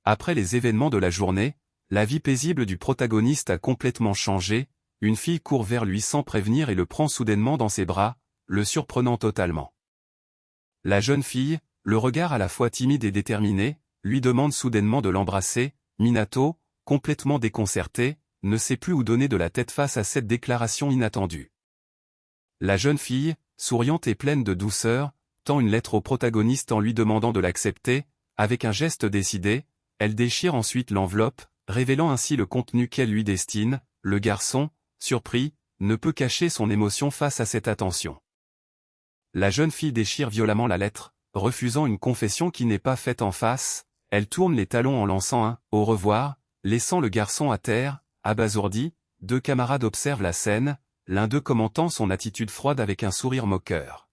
Après les événements de la journée, la vie paisible du protagoniste a complètement changé, une fille court vers lui sans prévenir et le prend soudainement dans ses bras, le surprenant totalement. La jeune fille, le regard à la fois timide et déterminé, lui demande soudainement de l'embrasser. Minato, complètement déconcerté, ne sait plus où donner de la tête face à cette déclaration inattendue. La jeune fille, souriante et pleine de douceur, tend une lettre au protagoniste en lui demandant de l'accepter. Avec un geste décidé, elle déchire ensuite l'enveloppe, révélant ainsi le contenu qu'elle lui destine. Le garçon, surpris, ne peut cacher son émotion face à cette attention. La jeune fille déchire violemment la lettre, refusant une confession qui n'est pas faite en face. Elle tourne les talons en lançant un « au revoir », laissant le garçon à terre, abasourdi. Deux camarades observent la scène, l'un d'eux commentant son attitude froide avec un sourire moqueur.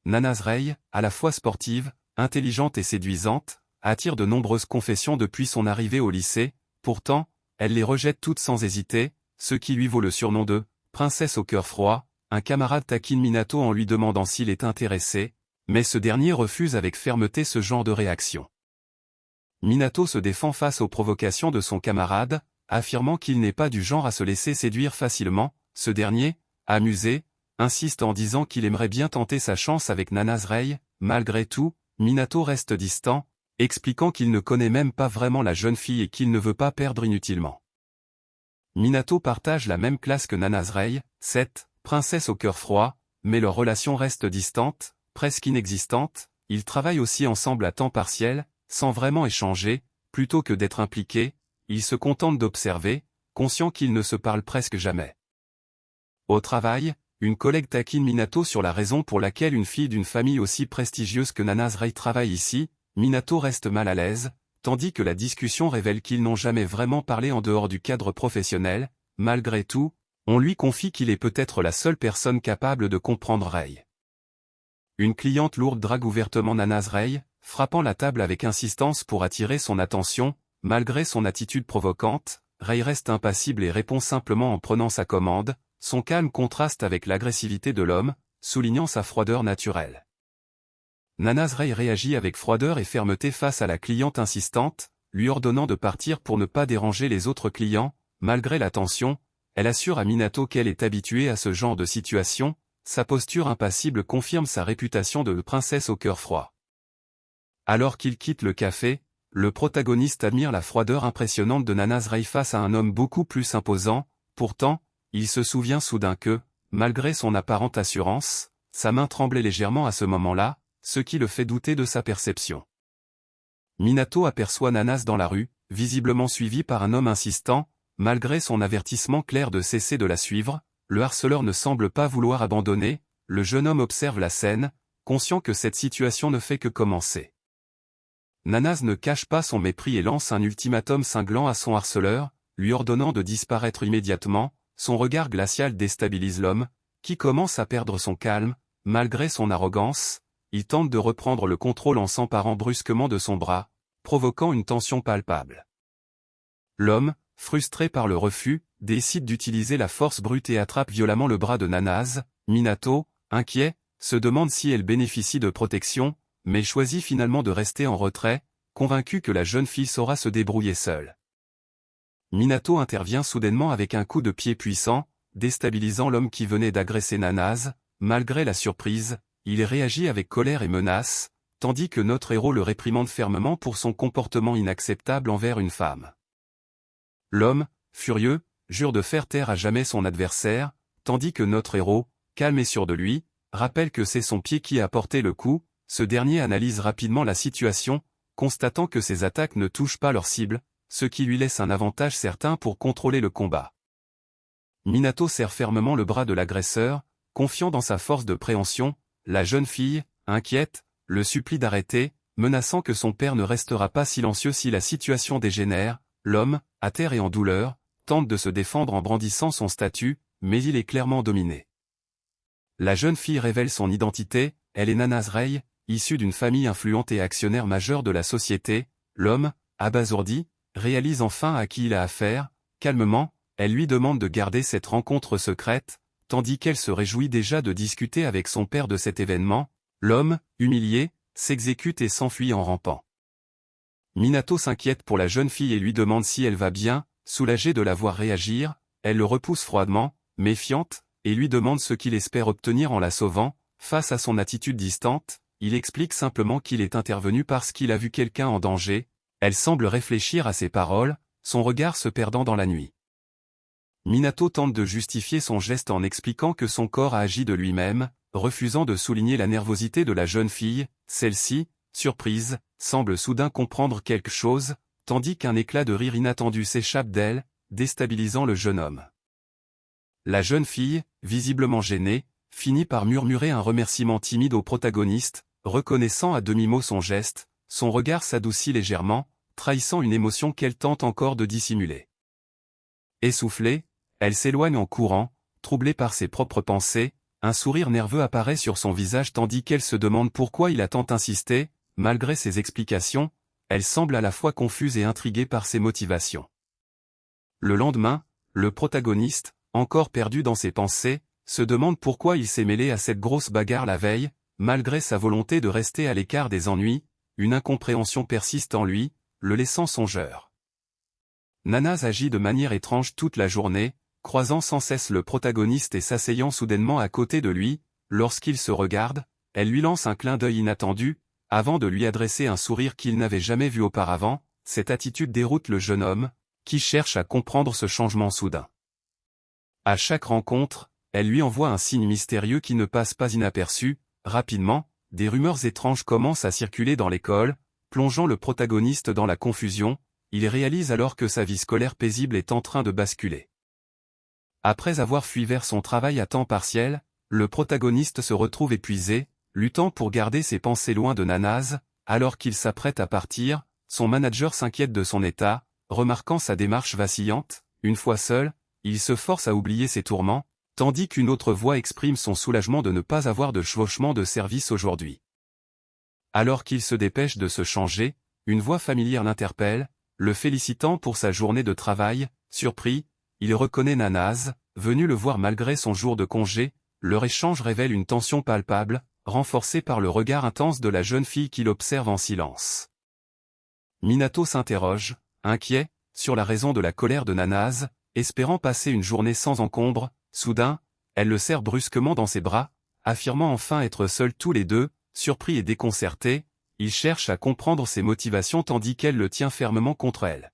Nana's Rei, à la fois sportive, intelligente et séduisante, attire de nombreuses confessions depuis son arrivée au lycée. Pourtant, elle les rejette toutes sans hésiter, ce qui lui vaut le surnom de « princesse au cœur froid ». Un camarade taquine Minato en lui demandant s'il est intéressé, mais ce dernier refuse avec fermeté ce genre de réaction. Minato se défend face aux provocations de son camarade, affirmant qu'il n'est pas du genre à se laisser séduire facilement. Ce dernier, amusé, insiste en disant qu'il aimerait bien tenter sa chance avec Nana's Rei. Malgré tout, Minato reste distant, expliquant qu'il ne connaît même pas vraiment la jeune fille et qu'il ne veut pas perdre inutilement. Minato partage la même classe que Nana's Rei, cette princesse au cœur froid, mais leur relation reste distante, presque inexistante. Ils travaillent aussi ensemble à temps partiel, sans vraiment échanger. Plutôt que d'être impliqués, ils se contentent d'observer, conscients qu'ils ne se parlent presque jamais. Au travail, une collègue taquine Minato sur la raison pour laquelle une fille d'une famille aussi prestigieuse que Nana's Rei travaille ici. Minato reste mal à l'aise, tandis que la discussion révèle qu'ils n'ont jamais vraiment parlé en dehors du cadre professionnel. Malgré tout, on lui confie qu'il est peut-être la seule personne capable de comprendre Rei. Une cliente lourde drague ouvertement Nana's Rei, frappant la table avec insistance pour attirer son attention. Malgré son attitude provocante, Rei reste impassible et répond simplement en prenant sa commande. Son calme contraste avec l'agressivité de l'homme, soulignant sa froideur naturelle. Nana's Rei réagit avec froideur et fermeté face à la cliente insistante, lui ordonnant de partir pour ne pas déranger les autres clients. Malgré la tension, elle assure à Minato qu'elle est habituée à ce genre de situation. Sa posture impassible confirme sa réputation de princesse au cœur froid. Alors qu'il quitte le café, le protagoniste admire la froideur impressionnante de Nana's Rei face à un homme beaucoup plus imposant. Pourtant, il se souvient soudain que, malgré son apparente assurance, sa main tremblait légèrement à ce moment-là, ce qui le fait douter de sa perception. Minato aperçoit Nanas dans la rue, visiblement suivi par un homme insistant. Malgré son avertissement clair de cesser de la suivre, le harceleur ne semble pas vouloir abandonner. Le jeune homme observe la scène, conscient que cette situation ne fait que commencer. Nanas ne cache pas son mépris et lance un ultimatum cinglant à son harceleur, lui ordonnant de disparaître immédiatement. Son regard glacial déstabilise l'homme, qui commence à perdre son calme. Malgré son arrogance, il tente de reprendre le contrôle en s'emparant brusquement de son bras, provoquant une tension palpable. L'homme, frustré par le refus, décide d'utiliser la force brute et attrape violemment le bras de Nanas. Minato, inquiet, se demande si elle bénéficie de protection, mais choisit finalement de rester en retrait, convaincu que la jeune fille saura se débrouiller seule. Minato intervient soudainement avec un coup de pied puissant, déstabilisant l'homme qui venait d'agresser Nanas. Malgré la surprise, il réagit avec colère et menace, tandis que notre héros le réprimande fermement pour son comportement inacceptable envers une femme. L'homme, furieux, jure de faire taire à jamais son adversaire, tandis que notre héros, calme et sûr de lui, rappelle que c'est son pied qui a porté le coup. Ce dernier analyse rapidement la situation, constatant que ses attaques ne touchent pas leur cible, ce qui lui laisse un avantage certain pour contrôler le combat. Minato serre fermement le bras de l'agresseur, confiant dans sa force de préhension. La jeune fille, inquiète, le supplie d'arrêter, menaçant que son père ne restera pas silencieux si la situation dégénère. L'homme, à terre et en douleur, tente de se défendre en brandissant son statut, mais il est clairement dominé. La jeune fille révèle son identité, elle est Nana's Rei, issue d'une famille influente et actionnaire majeur de la société. L'homme, abasourdi, réalise enfin à qui il a affaire. Calmement, elle lui demande de garder cette rencontre secrète, tandis qu'elle se réjouit déjà de discuter avec son père de cet événement. L'homme, humilié, s'exécute et s'enfuit en rampant. Minato s'inquiète pour la jeune fille et lui demande si elle va bien, soulagée de la voir réagir, elle le repousse froidement, méfiante, et lui demande ce qu'il espère obtenir en la sauvant. Face à son attitude distante, il explique simplement qu'il est intervenu parce qu'il a vu quelqu'un en danger. Elle semble réfléchir à ses paroles, son regard se perdant dans la nuit. Minato tente de justifier son geste en expliquant que son corps a agi de lui-même, refusant de souligner la nervosité de la jeune fille. Celle-ci, surprise, semble soudain comprendre quelque chose, tandis qu'un éclat de rire inattendu s'échappe d'elle, déstabilisant le jeune homme. La jeune fille, visiblement gênée, finit par murmurer un remerciement timide au protagoniste, reconnaissant à demi-mot son geste, son regard s'adoucit légèrement, trahissant une émotion qu'elle tente encore de dissimuler. Essoufflée, elle s'éloigne en courant, troublée par ses propres pensées, un sourire nerveux apparaît sur son visage tandis qu'elle se demande pourquoi il a tant insisté. Malgré ses explications, elle semble à la fois confuse et intriguée par ses motivations. Le lendemain, le protagoniste, encore perdu dans ses pensées, se demande pourquoi il s'est mêlé à cette grosse bagarre la veille. Malgré sa volonté de rester à l'écart des ennuis, une incompréhension persiste en lui, le laissant songeur. Nanase agit de manière étrange toute la journée, croisant sans cesse le protagoniste et s'asseyant soudainement à côté de lui. Lorsqu'ils se regardent, elle lui lance un clin d'œil inattendu, avant de lui adresser un sourire qu'il n'avait jamais vu auparavant. Cette attitude déroute le jeune homme, qui cherche à comprendre ce changement soudain. À chaque rencontre, elle lui envoie un signe mystérieux qui ne passe pas inaperçu. Rapidement, des rumeurs étranges commencent à circuler dans l'école, plongeant le protagoniste dans la confusion. Il réalise alors que sa vie scolaire paisible est en train de basculer. Après avoir fui vers son travail à temps partiel, le protagoniste se retrouve épuisé, luttant pour garder ses pensées loin de Nanase. Alors qu'il s'apprête à partir, son manager s'inquiète de son état, remarquant sa démarche vacillante. Une fois seul, il se force à oublier ses tourments, tandis qu'une autre voix exprime son soulagement de ne pas avoir de chevauchement de service aujourd'hui. Alors qu'il se dépêche de se changer, une voix familière l'interpelle, le félicitant pour sa journée de travail. Surpris, il reconnaît Nanase, venu le voir malgré son jour de congé. Leur échange révèle une tension palpable, renforcée par le regard intense de la jeune fille qui l'observe en silence. Minato s'interroge, inquiet, sur la raison de la colère de Nanase, espérant passer une journée sans encombre. Soudain, elle le serre brusquement dans ses bras, affirmant enfin être seuls tous les deux. Surpris et déconcerté, il cherche à comprendre ses motivations tandis qu'elle le tient fermement contre elle.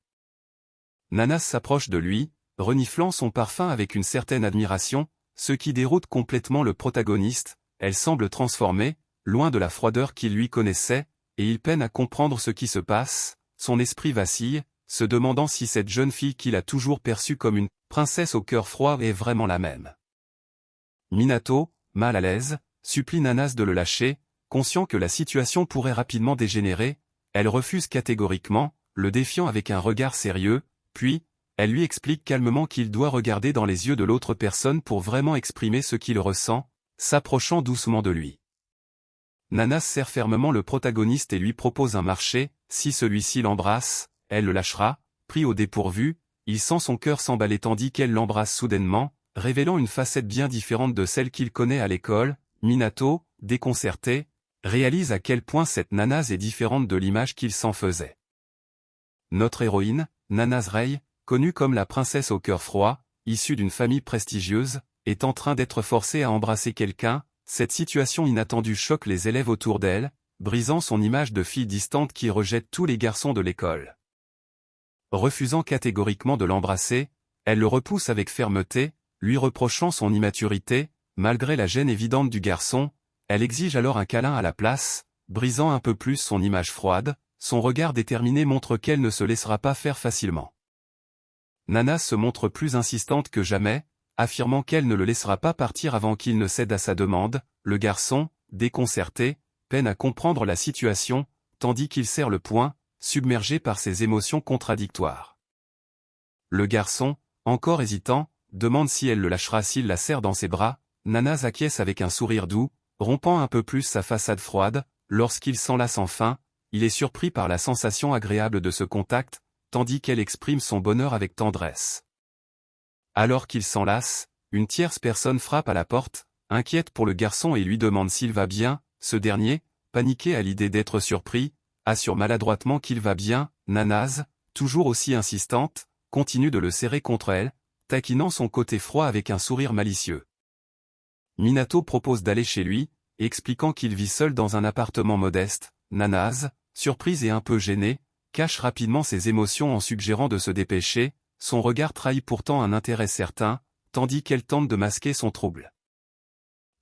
Nanase s'approche de lui, reniflant son parfum avec une certaine admiration, ce qui déroute complètement le protagoniste. Elle semble transformée, loin de la froideur qu'il lui connaissait, et il peine à comprendre ce qui se passe. Son esprit vacille, se demandant si cette jeune fille qu'il a toujours perçue comme une princesse au cœur froid est vraiment la même. Minato, mal à l'aise, supplie Nanase de le lâcher, conscient que la situation pourrait rapidement dégénérer. Elle refuse catégoriquement, le défiant avec un regard sérieux, puis, elle lui explique calmement qu'il doit regarder dans les yeux de l'autre personne pour vraiment exprimer ce qu'il ressent, s'approchant doucement de lui. Nanase serre fermement le protagoniste et lui propose un marché. Si celui-ci l'embrasse, elle le lâchera. Pris au dépourvu, il sent son cœur s'emballer tandis qu'elle l'embrasse soudainement, révélant une facette bien différente de celle qu'il connaît à l'école. Minato, déconcerté, réalise à quel point cette Nanase est différente de l'image qu'il s'en faisait. Notre héroïne, Nanase Rei, connue comme la princesse au cœur froid, issue d'une famille prestigieuse, est en train d'être forcée à embrasser quelqu'un. Cette situation inattendue choque les élèves autour d'elle, brisant son image de fille distante qui rejette tous les garçons de l'école. Refusant catégoriquement de l'embrasser, elle le repousse avec fermeté, lui reprochant son immaturité. Malgré la gêne évidente du garçon, elle exige alors un câlin à la place, brisant un peu plus son image froide. Son regard déterminé montre qu'elle ne se laissera pas faire facilement. Nanase se montre plus insistante que jamais, affirmant qu'elle ne le laissera pas partir avant qu'il ne cède à sa demande. Le garçon, déconcerté, peine à comprendre la situation, tandis qu'il serre le poing, submergé par ses émotions contradictoires. Le garçon, encore hésitant, demande si elle le lâchera s'il la serre dans ses bras. Nanase acquiesce avec un sourire doux, rompant un peu plus sa façade froide. Lorsqu'il s'enlace enfin, il est surpris par la sensation agréable de ce contact, tandis qu'elle exprime son bonheur avec tendresse. Alors qu'il s'enlace, une tierce personne frappe à la porte, inquiète pour le garçon et lui demande s'il va bien. Ce dernier, paniqué à l'idée d'être surpris, assure maladroitement qu'il va bien. Nanase, toujours aussi insistante, continue de le serrer contre elle, taquinant son côté froid avec un sourire malicieux. Minato propose d'aller chez lui, expliquant qu'il vit seul dans un appartement modeste. Nanase, surprise et un peu gênée, cache rapidement ses émotions en suggérant de se dépêcher, son regard trahit pourtant un intérêt certain, tandis qu'elle tente de masquer son trouble.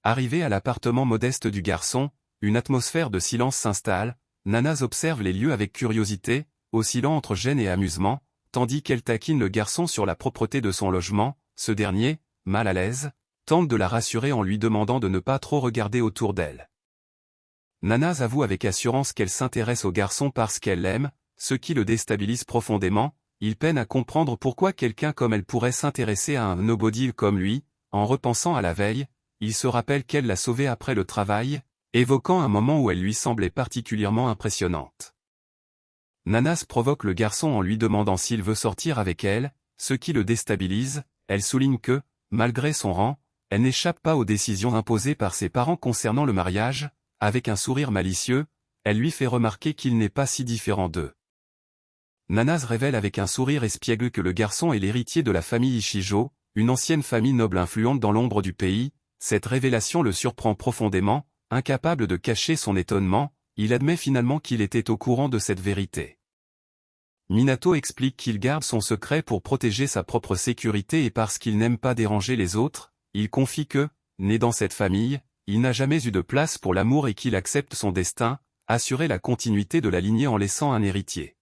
Arrivée à l'appartement modeste du garçon, une atmosphère de silence s'installe. Nanase observe les lieux avec curiosité, oscillant entre gêne et amusement, tandis qu'elle taquine le garçon sur la propreté de son logement. Ce dernier, mal à l'aise, tente de la rassurer en lui demandant de ne pas trop regarder autour d'elle. Nanase avoue avec assurance qu'elle s'intéresse au garçon parce qu'elle l'aime, ce qui le déstabilise profondément. Il peine à comprendre pourquoi quelqu'un comme elle pourrait s'intéresser à un nobody comme lui. En repensant à la veille, il se rappelle qu'elle l'a sauvé après le travail, évoquant un moment où elle lui semblait particulièrement impressionnante. Nanase provoque le garçon en lui demandant s'il veut sortir avec elle, ce qui le déstabilise. Elle souligne que, malgré son rang, elle n'échappe pas aux décisions imposées par ses parents concernant le mariage. Avec un sourire malicieux, elle lui fait remarquer qu'il n'est pas si différent d'eux. Nanase révèle avec un sourire espiègle que le garçon est l'héritier de la famille Ichijo, une ancienne famille noble influente dans l'ombre du pays. Cette révélation le surprend profondément, incapable de cacher son étonnement, il admet finalement qu'il était au courant de cette vérité. Minato explique qu'il garde son secret pour protéger sa propre sécurité et parce qu'il n'aime pas déranger les autres. Il confie que, né dans cette famille, il n'a jamais eu de place pour l'amour et qu'il accepte son destin, assurer la continuité de la lignée en laissant un héritier.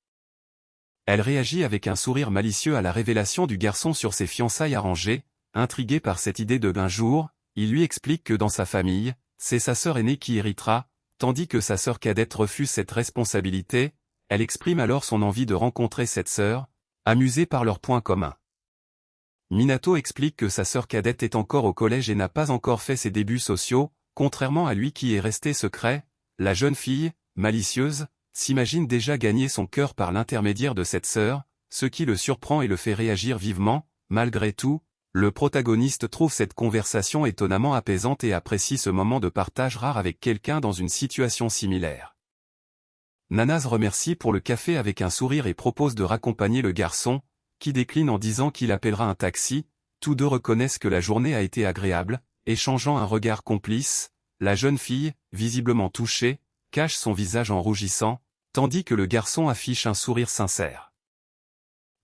Elle réagit avec un sourire malicieux à la révélation du garçon sur ses fiançailles arrangées. Intrigué par cette idée d'un jour, il lui explique que dans sa famille, c'est sa sœur aînée qui héritera, tandis que sa sœur cadette refuse cette responsabilité. Elle exprime alors son envie de rencontrer cette sœur, amusée par leurs points communs. Minato explique que sa sœur cadette est encore au collège et n'a pas encore fait ses débuts sociaux, contrairement à lui qui est resté secret. La jeune fille, malicieuse, s'imagine déjà gagner son cœur par l'intermédiaire de cette sœur, ce qui le surprend et le fait réagir vivement. Malgré tout, le protagoniste trouve cette conversation étonnamment apaisante et apprécie ce moment de partage rare avec quelqu'un dans une situation similaire. Nanase remercie pour le café avec un sourire et propose de raccompagner le garçon, qui décline en disant qu'il appellera un taxi. Tous deux reconnaissent que la journée a été agréable, échangeant un regard complice. La jeune fille, visiblement touchée, cache son visage en rougissant, tandis que le garçon affiche un sourire sincère.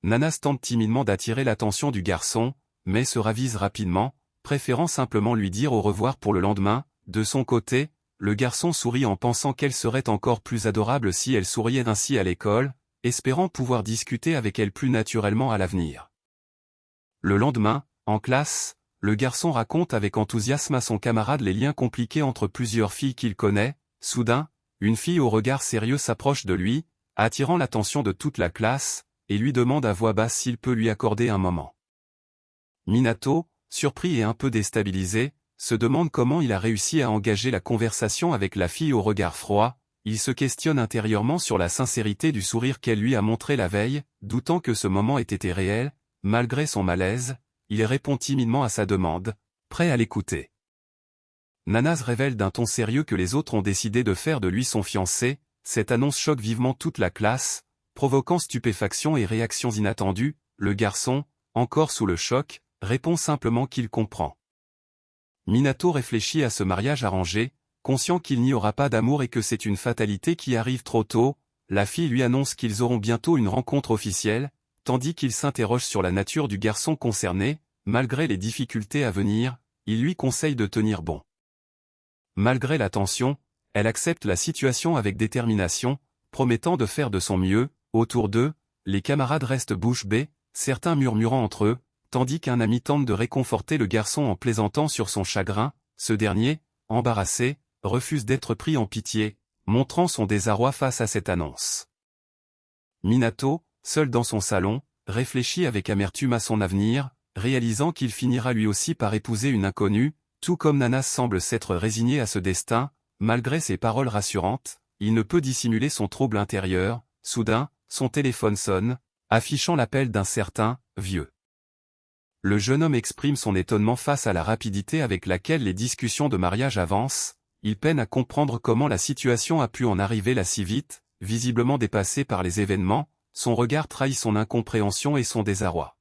Nanase tente timidement d'attirer l'attention du garçon, mais se ravise rapidement, préférant simplement lui dire au revoir pour le lendemain. De son côté, le garçon sourit en pensant qu'elle serait encore plus adorable si elle souriait ainsi à l'école, espérant pouvoir discuter avec elle plus naturellement à l'avenir. Le lendemain, en classe, le garçon raconte avec enthousiasme à son camarade les liens compliqués entre plusieurs filles qu'il connaît. Soudain, une fille au regard sérieux s'approche de lui, attirant l'attention de toute la classe, et lui demande à voix basse s'il peut lui accorder un moment. Minato, surpris et un peu déstabilisé, se demande comment il a réussi à engager la conversation avec la fille au regard froid. Il se questionne intérieurement sur la sincérité du sourire qu'elle lui a montré la veille, doutant que ce moment ait été réel. Malgré son malaise, il répond timidement à sa demande, prêt à l'écouter. Nanase révèle d'un ton sérieux que les autres ont décidé de faire de lui son fiancé. Cette annonce choque vivement toute la classe, provoquant stupéfaction et réactions inattendues. Le garçon, encore sous le choc, répond simplement qu'il comprend. Minato réfléchit à ce mariage arrangé, conscient qu'il n'y aura pas d'amour et que c'est une fatalité qui arrive trop tôt. La fille lui annonce qu'ils auront bientôt une rencontre officielle, tandis qu'il s'interroge sur la nature du garçon concerné. Malgré les difficultés à venir, il lui conseille de tenir bon. Malgré la tension, elle accepte la situation avec détermination, promettant de faire de son mieux. Autour d'eux, les camarades restent bouche bée, certains murmurant entre eux, tandis qu'un ami tente de réconforter le garçon en plaisantant sur son chagrin. Ce dernier, embarrassé, refuse d'être pris en pitié, montrant son désarroi face à cette annonce. Minato, seul dans son salon, réfléchit avec amertume à son avenir, réalisant qu'il finira lui aussi par épouser une inconnue. Tout comme Nanase semble s'être résigné à ce destin, malgré ses paroles rassurantes, il ne peut dissimuler son trouble intérieur. Soudain, son téléphone sonne, affichant l'appel d'un certain « vieux ». Le jeune homme exprime son étonnement face à la rapidité avec laquelle les discussions de mariage avancent. Il peine à comprendre comment la situation a pu en arriver là si vite, visiblement dépassé par les événements. son regard trahit son incompréhension et son désarroi.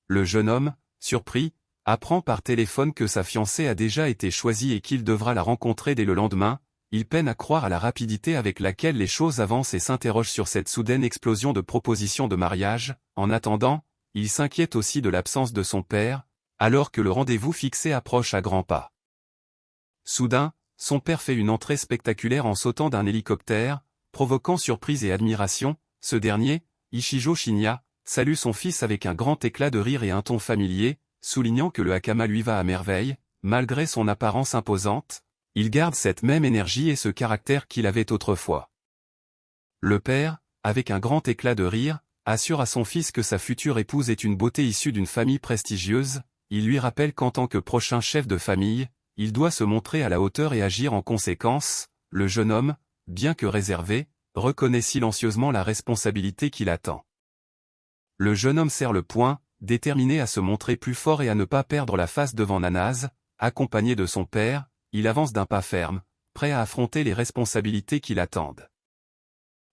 Le jeune homme, surpris, apprend par téléphone que sa fiancée a déjà été choisie et qu'il devra la rencontrer dès le lendemain. Il peine à croire à la rapidité avec laquelle les choses avancent et s'interroge sur cette soudaine explosion de propositions de mariage. En attendant, il s'inquiète aussi de l'absence de son père, alors que le rendez-vous fixé approche à grands pas. Soudain, son père fait une entrée spectaculaire en sautant d'un hélicoptère, provoquant surprise et admiration. Ce dernier, Ichijo Shinya, salue son fils avec un grand éclat de rire et un ton familier, soulignant que le hakama lui va à merveille, malgré son apparence imposante. Il garde cette même énergie et ce caractère qu'il avait autrefois. Le père, avec un grand éclat de rire, assure à son fils que sa future épouse est une beauté issue d'une famille prestigieuse. Il lui rappelle qu'en tant que prochain chef de famille, il doit se montrer à la hauteur et agir en conséquence. Le jeune homme, bien que réservé, reconnaît silencieusement la responsabilité qui l'attend. Le jeune homme serre le poing, déterminé à se montrer plus fort et à ne pas perdre la face devant Nanase. Accompagné de son père, il avance d'un pas ferme, prêt à affronter les responsabilités qui l'attendent.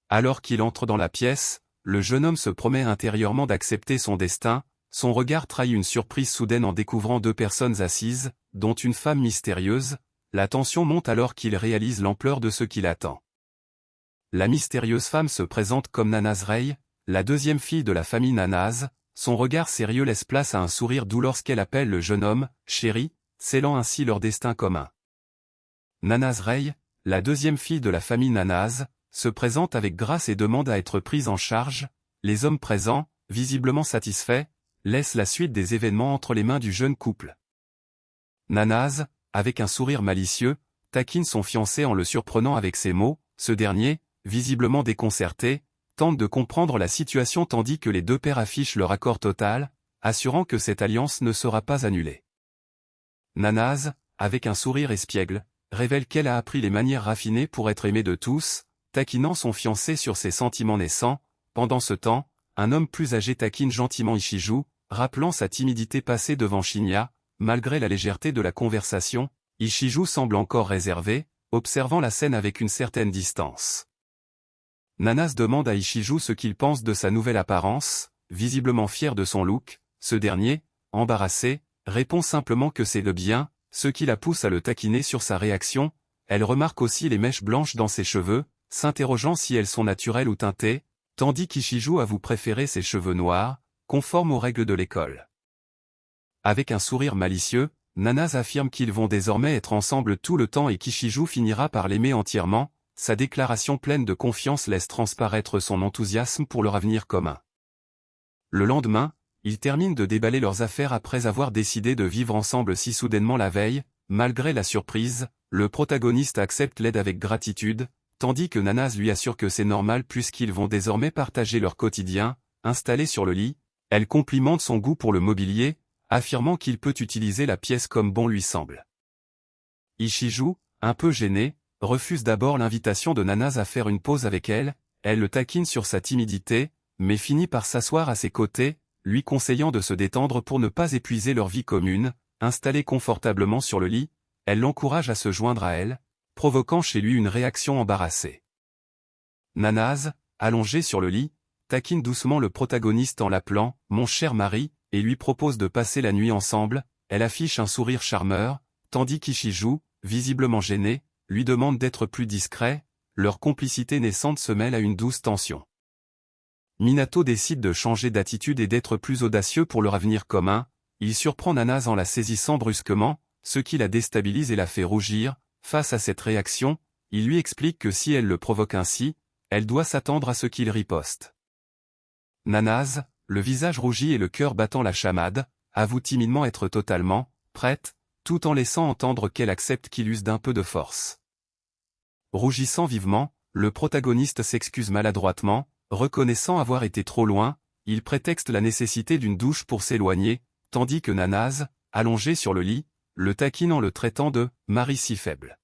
Alors qu'il entre dans la pièce, le jeune homme se promet intérieurement d'accepter son destin. Son regard trahit une surprise soudaine en découvrant deux personnes assises, dont une femme mystérieuse. La tension monte alors qu'il réalise l'ampleur de ce qui l'attend. La mystérieuse femme se présente comme Nanase Rei, la deuxième fille de la famille Nanase. Son regard sérieux laisse place à un sourire doux lorsqu'elle appelle le jeune homme « chéri », scellant ainsi leur destin commun. Nanase Rei, la deuxième fille de la famille Nanase, se présente avec grâce et demande à être prise en charge. Les hommes présents, visiblement satisfaits, laissent la suite des événements entre les mains du jeune couple. Nanase, avec un sourire malicieux, taquine son fiancé en le surprenant avec ses mots. Ce dernier, visiblement déconcerté, tente de comprendre la situation tandis que les deux pères affichent leur accord total, assurant que cette alliance ne sera pas annulée. Nanase, avec un sourire espiègle, révèle qu'elle a appris les manières raffinées pour être aimée de tous, taquinant son fiancé sur ses sentiments naissants. Pendant ce temps, un homme plus âgé taquine gentiment Ichijo, rappelant sa timidité passée devant Shinya. Malgré la légèreté de la conversation, Ichijo semble encore réservé, observant la scène avec une certaine distance. Nanase demande à Ichijo ce qu'il pense de sa nouvelle apparence, visiblement fier de son look. Ce dernier, embarrassé, répond simplement que c'est le bien, ce qui la pousse à le taquiner sur sa réaction. Elle remarque aussi les mèches blanches dans ses cheveux, s'interrogeant si elles sont naturelles ou teintées, tandis qu'Ichijo avoue préférer ses cheveux noirs, conformes aux règles de l'école. Avec un sourire malicieux, Nanase affirme qu'ils vont désormais être ensemble tout le temps et qu'Ichijo finira par l'aimer entièrement. Sa déclaration pleine de confiance laisse transparaître son enthousiasme pour leur avenir commun. Le lendemain, ils terminent de déballer leurs affaires après avoir décidé de vivre ensemble si soudainement la veille. Malgré la surprise, le protagoniste accepte l'aide avec gratitude, tandis que Nanase lui assure que c'est normal puisqu'ils vont désormais partager leur quotidien. Installée sur le lit, elle complimente son goût pour le mobilier, affirmant qu'il peut utiliser la pièce comme bon lui semble. Ichijo, un peu gêné, refuse d'abord l'invitation de Nanase à faire une pause avec elle. Elle le taquine sur sa timidité, mais finit par s'asseoir à ses côtés, lui conseillant de se détendre pour ne pas épuiser leur vie commune. Installée confortablement sur le lit, elle l'encourage à se joindre à elle, provoquant chez lui une réaction embarrassée. Nanase, allongée sur le lit, taquine doucement le protagoniste en l'appelant « mon cher mari » et lui propose de passer la nuit ensemble. Elle affiche un sourire charmeur, tandis qu'Ichijo, visiblement gêné, lui demande d'être plus discret. Leur complicité naissante se mêle à une douce tension. Minato décide de changer d'attitude et d'être plus audacieux pour leur avenir commun. Il surprend Nanase en la saisissant brusquement, ce qui la déstabilise et la fait rougir. Face à cette réaction, il lui explique que si elle le provoque ainsi, elle doit s'attendre à ce qu'il riposte. Nanase, le visage rougi et le cœur battant la chamade, avoue timidement être totalement prête, tout en laissant entendre qu'elle accepte qu'il use d'un peu de force. Rougissant vivement, le protagoniste s'excuse maladroitement, reconnaissant avoir été trop loin. Il prétexte la nécessité d'une douche pour s'éloigner, tandis que Nanase, allongée sur le lit, le taquine en le traitant de « mari si faible ».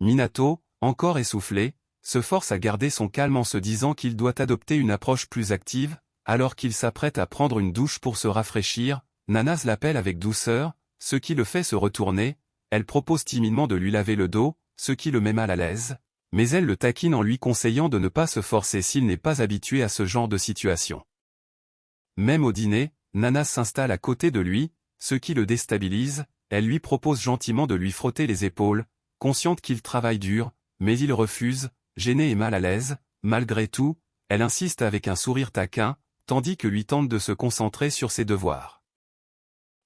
Minato, encore essoufflé, se force à garder son calme en se disant qu'il doit adopter une approche plus active. Alors qu'il s'apprête à prendre une douche pour se rafraîchir, Nanase l'appelle avec douceur, ce qui le fait se retourner. Elle propose timidement de lui laver le dos, ce qui le met mal à l'aise. Mais elle le taquine en lui conseillant de ne pas se forcer s'il n'est pas habitué à ce genre de situation. Même au dîner, Nanas s'installe à côté de lui, ce qui le déstabilise, elle lui propose gentiment de lui frotter les épaules, consciente qu'il travaille dur, mais il refuse, gêné et mal à l'aise. Malgré tout, elle insiste avec un sourire taquin, tandis que lui tente de se concentrer sur ses devoirs.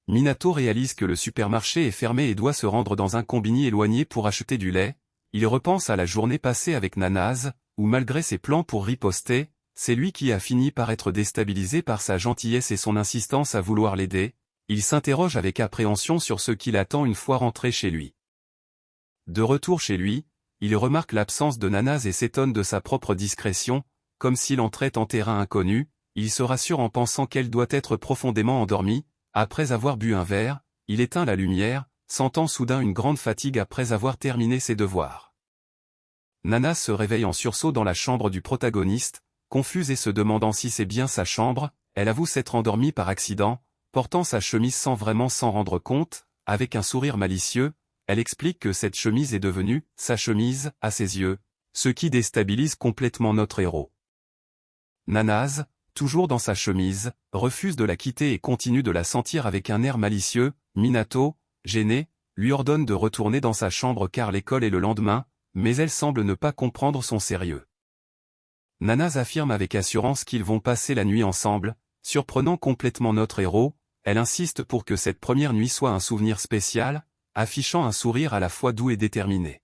Minato réalise que le supermarché est fermé et doit se rendre dans un combini éloigné pour acheter du lait. Il repense à la journée passée avec Nanas, où malgré ses plans pour riposter, c'est lui qui a fini par être déstabilisé par sa gentillesse et son insistance à vouloir l'aider. Il s'interroge avec appréhension sur ce qui l'attend une fois rentré chez lui. De retour chez lui, il remarque l'absence de Nanas et s'étonne de sa propre discrétion, comme s'il entrait en terrain inconnu. Il se rassure en pensant qu'elle doit être profondément endormie. Après avoir bu un verre, il éteint la lumière, sentant soudain une grande fatigue après avoir terminé ses devoirs. Nanas se réveille en sursaut dans la chambre du protagoniste, confuse et se demandant si c'est bien sa chambre. Elle avoue s'être endormie par accident, portant sa chemise sans vraiment s'en rendre compte. Avec un sourire malicieux, elle explique que cette chemise est devenue sa chemise à ses yeux, ce qui déstabilise complètement notre héros. Nanas, toujours dans sa chemise, refuse de la quitter et continue de la sentir avec un air malicieux. Minato, gêné, lui ordonne de retourner dans sa chambre car l'école est le lendemain, mais elle semble ne pas comprendre son sérieux. Nanas affirme avec assurance qu'ils vont passer la nuit ensemble, surprenant complètement notre héros. Elle insiste pour que cette première nuit soit un souvenir spécial, affichant un sourire à la fois doux et déterminé.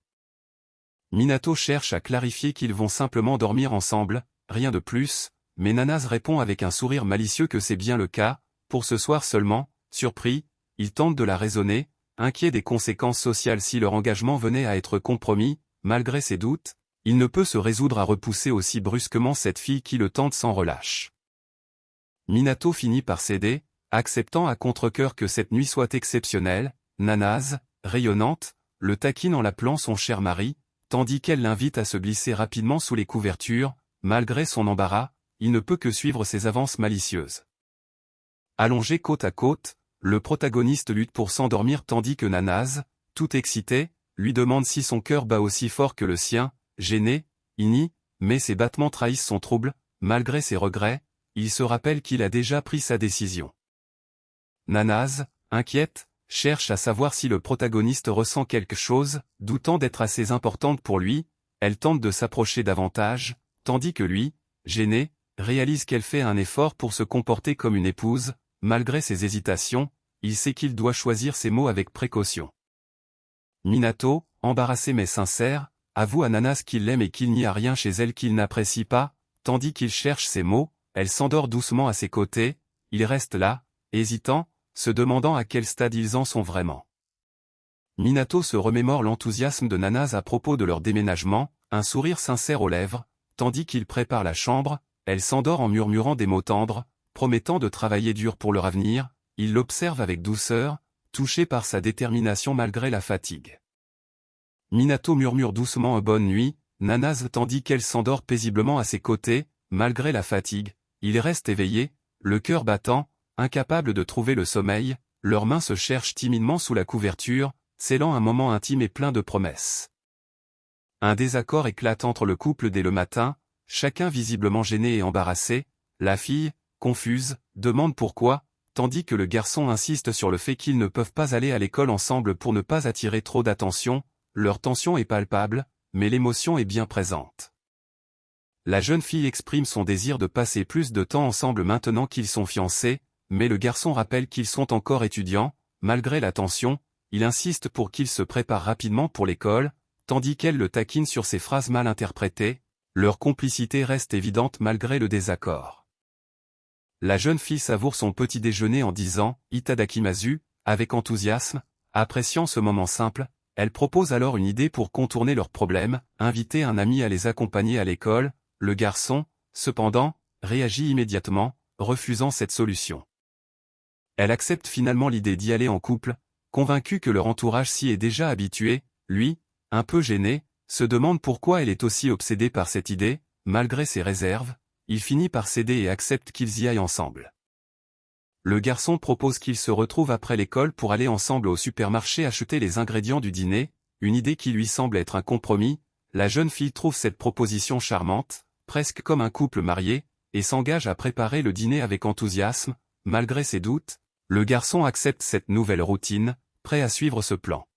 Minato cherche à clarifier qu'ils vont simplement dormir ensemble, rien de plus, mais Nanas répond avec un sourire malicieux que c'est bien le cas, pour ce soir seulement. Surpris, il tente de la raisonner, inquiet des conséquences sociales si leur engagement venait à être compromis. Malgré ses doutes, il ne peut se résoudre à repousser aussi brusquement cette fille qui le tente sans relâche. Minato finit par céder, acceptant à contre-cœur que cette nuit soit exceptionnelle. Nanas, rayonnante, le taquine en l'appelant son cher mari, tandis qu'elle l'invite à se glisser rapidement sous les couvertures. Malgré son embarras, il ne peut que suivre ses avances malicieuses. Allongé côte à côte, le protagoniste lutte pour s'endormir tandis que Nanas, tout excité, lui demande si son cœur bat aussi fort que le sien. Gêné, il nie, mais ses battements trahissent son trouble. Malgré ses regrets, il se rappelle qu'il a déjà pris sa décision. Nanas, inquiète, cherche à savoir si le protagoniste ressent quelque chose, doutant d'être assez importante pour lui. Elle tente de s'approcher davantage, tandis que lui, gêné, réalise qu'elle fait un effort pour se comporter comme une épouse. Malgré ses hésitations, il sait qu'il doit choisir ses mots avec précaution. Minato, embarrassé mais sincère, avoue à Nanas qu'il l'aime et qu'il n'y a rien chez elle qu'il n'apprécie pas. Tandis qu'il cherche ses mots, elle s'endort doucement à ses côtés. Il reste là, hésitant, se demandant à quel stade ils en sont vraiment. Minato se remémore l'enthousiasme de Nanas à propos de leur déménagement, un sourire sincère aux lèvres. Tandis qu'il prépare la chambre, elle s'endort en murmurant des mots tendres, promettant de travailler dur pour leur avenir. Il l'observe avec douceur, touché par sa détermination malgré la fatigue. Minato murmure doucement bonne nuit. Nanas tandis qu'elle s'endort paisiblement à ses côtés. Malgré la fatigue, il reste éveillé, le cœur battant, incapable de trouver le sommeil. Leurs mains se cherchent timidement sous la couverture, scellant un moment intime et plein de promesses. Un désaccord éclate entre le couple dès le matin, chacun visiblement gêné et embarrassé. La fille, confuse, demande pourquoi, tandis que le garçon insiste sur le fait qu'ils ne peuvent pas aller à l'école ensemble pour ne pas attirer trop d'attention. Leur tension est palpable, mais l'émotion est bien présente. La jeune fille exprime son désir de passer plus de temps ensemble maintenant qu'ils sont fiancés, mais le garçon rappelle qu'ils sont encore étudiants. Malgré la tension, il insiste pour qu'ils se préparent rapidement pour l'école, tandis qu'elle le taquine sur ses phrases mal interprétées. Leur complicité reste évidente malgré le désaccord. La jeune fille savoure son petit déjeuner en disant « Itadakimasu » avec enthousiasme, appréciant ce moment simple. Elle propose alors une idée pour contourner leurs problèmes, inviter un ami à les accompagner à l'école. Le garçon, cependant, réagit immédiatement, refusant cette solution. Elle accepte finalement l'idée d'y aller en couple, convaincue que leur entourage s'y est déjà habitué. Lui, un peu gêné, se demande pourquoi elle est aussi obsédée par cette idée. Malgré ses réserves, il finit par céder et accepte qu'ils y aillent ensemble. Le garçon propose qu'ils se retrouvent après l'école pour aller ensemble au supermarché acheter les ingrédients du dîner, une idée qui lui semble être un compromis. la jeune fille trouve cette proposition charmante, presque comme un couple marié, et s'engage à préparer le dîner avec enthousiasme, malgré ses doutes. Le garçon accepte cette nouvelle routine, prêt à suivre ce plan.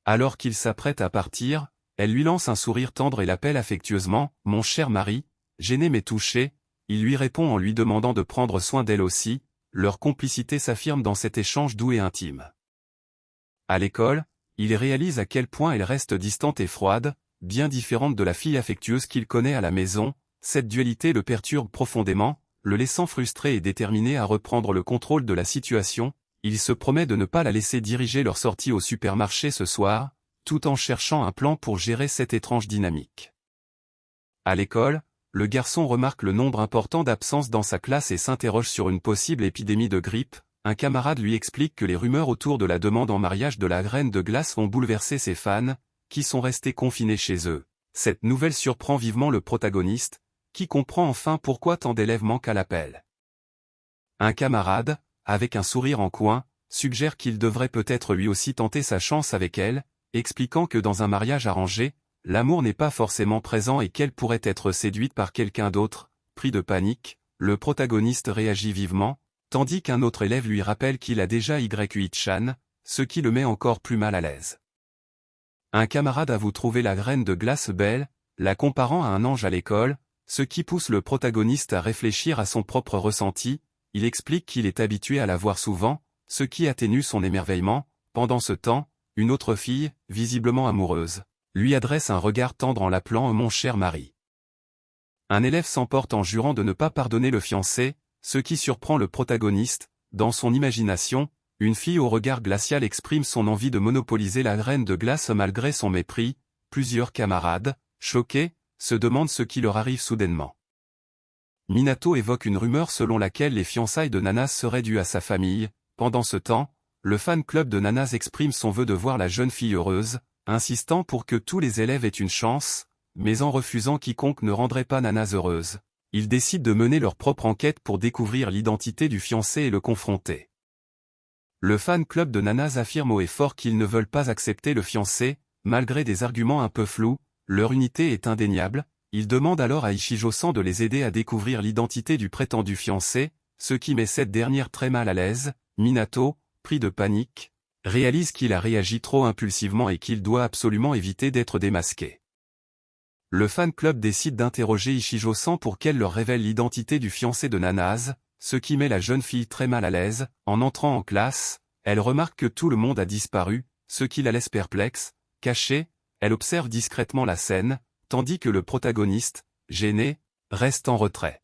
Alors qu'il s'apprête à partir, elle lui lance un sourire tendre et l'appelle affectueusement « Mon cher mari », gêné mais touché, il lui répond en lui demandant de prendre soin d'elle aussi, leur complicité s'affirme dans cet échange doux et intime. À l'école, il réalise à quel point elle reste distante et froide, bien différente de la fille affectueuse qu'il connaît à la maison. Cette dualité le perturbe profondément, le laissant frustré et déterminé à reprendre le contrôle de la situation. Il se promet de ne pas la laisser diriger leur sortie au supermarché ce soir, tout en cherchant un plan pour gérer cette étrange dynamique. À l'école, le garçon remarque le nombre important d'absences dans sa classe et s'interroge sur une possible épidémie de grippe. Un camarade lui explique que les rumeurs autour de la demande en mariage de la graine de glace ont bouleversé ses fans, qui sont restés confinés chez eux. Cette nouvelle surprend vivement le protagoniste, qui comprend enfin pourquoi tant d'élèves manquent à l'appel. Un camarade, avec un sourire en coin, suggère qu'il devrait peut-être lui aussi tenter sa chance avec elle, expliquant que dans un mariage arrangé, l'amour n'est pas forcément présent et qu'elle pourrait être séduite par quelqu'un d'autre. Pris de panique, le protagoniste réagit vivement, tandis qu'un autre élève lui rappelle qu'il a déjà YUI-chan, ce qui le met encore plus mal à l'aise. Un camarade avoue trouver la graine de glace belle, la comparant à un ange à l'école, ce qui pousse le protagoniste à réfléchir à son propre ressenti. Il explique qu'il est habitué à la voir souvent, ce qui atténue son émerveillement. Pendant ce temps, une autre fille, visiblement amoureuse, lui adresse un regard tendre en l'appelant « Mon cher mari ». Un élève s'emporte en jurant de ne pas pardonner le fiancé, ce qui surprend le protagoniste. Dans son imagination, une fille au regard glacial exprime son envie de monopoliser la graine de glace malgré son mépris. Plusieurs camarades, choqués, se demandent ce qui leur arrive soudainement. Minato évoque une rumeur selon laquelle les fiançailles de Nanas seraient dues à sa famille. Pendant ce temps, le fan club de Nanas exprime son vœu de voir la jeune fille heureuse, insistant pour que tous les élèves aient une chance, mais en refusant quiconque ne rendrait pas Nanas heureuse. Ils décident de mener leur propre enquête pour découvrir l'identité du fiancé et le confronter. Le fan club de Nanas affirme haut et fort qu'ils ne veulent pas accepter le fiancé, malgré des arguments un peu flous. Leur unité est indéniable. Ils demandent alors à Ichijo-san de les aider à découvrir l'identité du prétendu fiancé, ce qui met cette dernière très mal à l'aise. Minato, pris de panique, réalise qu'il a réagi trop impulsivement et qu'il doit absolument éviter d'être démasqué. Le fan club décide d'interroger Ichijo-san pour qu'elle leur révèle l'identité du fiancé de Nanas, ce qui met la jeune fille très mal à l'aise. En entrant en classe, elle remarque que tout le monde a disparu, ce qui la laisse perplexe. Cachée, elle observe discrètement la scène, tandis que le protagoniste, gêné, reste en retrait.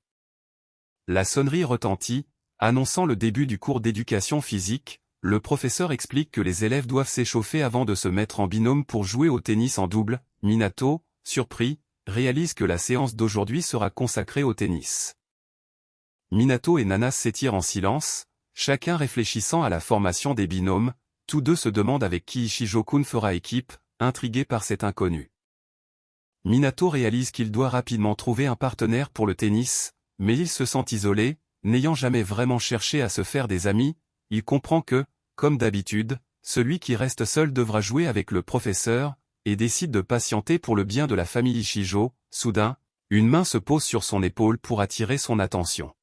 La sonnerie retentit, annonçant le début du cours d'éducation physique. Le professeur explique que les élèves doivent s'échauffer avant de se mettre en binôme pour jouer au tennis en double. Minato, surpris, réalise que la séance d'aujourd'hui sera consacrée au tennis. Minato et Nanas s'étirent en silence, chacun réfléchissant à la formation des binômes. Tous deux se demandent avec qui Ichijo-kun fera équipe, intrigués par cet inconnu. Minato réalise qu'il doit rapidement trouver un partenaire pour le tennis, mais il se sent isolé, n'ayant jamais vraiment cherché à se faire des amis. Il comprend que, comme d'habitude, celui qui reste seul devra jouer avec le professeur, et décide de patienter pour le bien de la famille Ichijo. Soudain, une main se pose sur son épaule pour attirer son attention.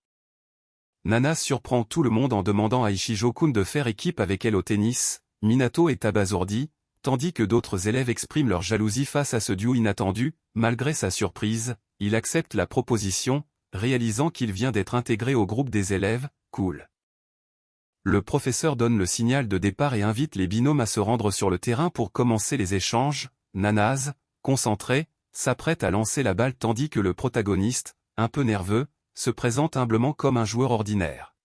Nanas surprend tout le monde en demandant à Ichijo-kun de faire équipe avec elle au tennis. Minato est abasourdi, tandis que d'autres élèves expriment leur jalousie face à ce duo inattendu. Malgré sa surprise, il accepte la proposition, réalisant qu'il vient d'être intégré au groupe des élèves. Cool. Le professeur donne le signal de départ et invite les binômes à se rendre sur le terrain pour commencer les échanges. Nanas, concentré, s'apprête à lancer la balle tandis que le protagoniste, un peu nerveux, se présente humblement comme un joueur ordinaire.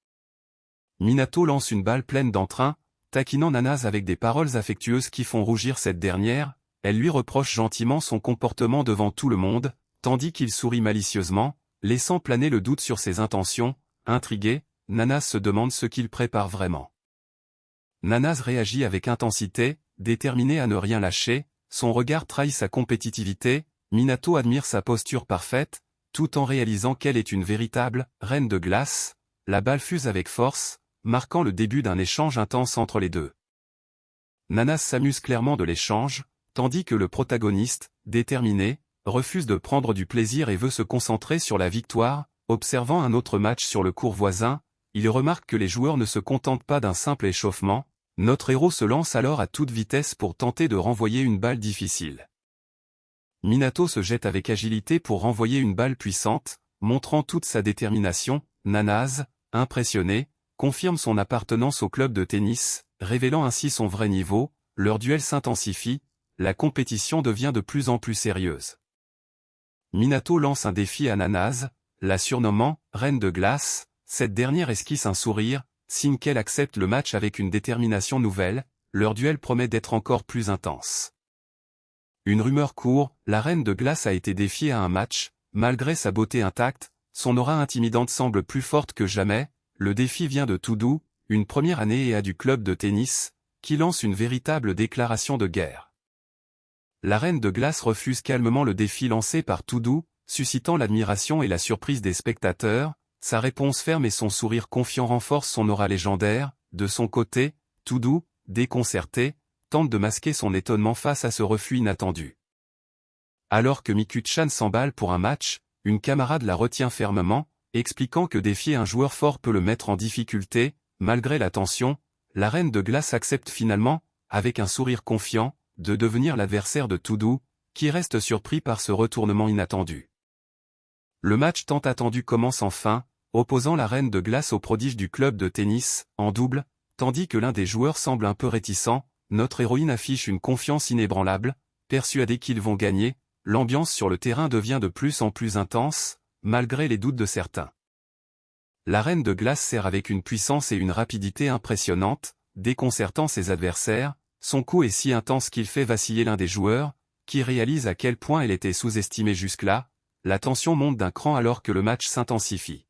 Minato lance une balle pleine d'entrain, taquinant Nanas avec des paroles affectueuses qui font rougir cette dernière. Elle lui reproche gentiment son comportement devant tout le monde, tandis qu'il sourit malicieusement, laissant planer le doute sur ses intentions. Intrigué, Nanas se demande ce qu'il prépare vraiment. Nanas réagit avec intensité, déterminé à ne rien lâcher. Son regard trahit sa compétitivité. Minato admire sa posture parfaite, tout en réalisant qu'elle est une véritable reine de glace. La balle fuse avec force, marquant le début d'un échange intense entre les deux. Nanas s'amuse clairement de l'échange, tandis que le protagoniste, déterminé, refuse de prendre du plaisir et veut se concentrer sur la victoire. Observant un autre match sur le court voisin, il remarque que les joueurs ne se contentent pas d'un simple échauffement. Notre héros se lance alors à toute vitesse pour tenter de renvoyer une balle difficile. Minato se jette avec agilité pour renvoyer une balle puissante, montrant toute sa détermination. Nanase, impressionné, confirme son appartenance au club de tennis, révélant ainsi son vrai niveau. Leur duel s'intensifie, la compétition devient de plus en plus sérieuse. Minato lance un défi à Nanase, la surnommant « Reine de glace ». Cette dernière esquisse un sourire, signe qu'elle accepte le match avec une détermination nouvelle. Leur duel promet d'être encore plus intense. Une rumeur court, la Reine de glace a été défiée à un match. Malgré sa beauté intacte, son aura intimidante semble plus forte que jamais. Le défi vient de Todo, une première année EA du club de tennis, qui lance une véritable déclaration de guerre. La Reine de glace refuse calmement le défi lancé par Todo, suscitant l'admiration et la surprise des spectateurs. Sa réponse ferme et son sourire confiant renforcent son aura légendaire. De son côté, Todo, déconcerté, tente de masquer son étonnement face à ce refus inattendu. Alors que Miku-chan s'emballe pour un match, une camarade la retient fermement, expliquant que défier un joueur fort peut le mettre en difficulté. Malgré la tension, la Reine de glace accepte finalement, avec un sourire confiant, de devenir l'adversaire de Todo, qui reste surpris par ce retournement inattendu. Le match tant attendu commence enfin, opposant la Reine de glace au prodige du club de tennis, en double, tandis que l'un des joueurs semble un peu réticent. Notre héroïne affiche une confiance inébranlable, persuadée qu'ils vont gagner. L'ambiance sur le terrain devient de plus en plus intense, malgré les doutes de certains. La Reine de glace sert avec une puissance et une rapidité impressionnantes, déconcertant ses adversaires. Son coup est si intense qu'il fait vaciller l'un des joueurs, qui réalise à quel point elle était sous-estimée jusque-là. La tension monte d'un cran alors que le match s'intensifie.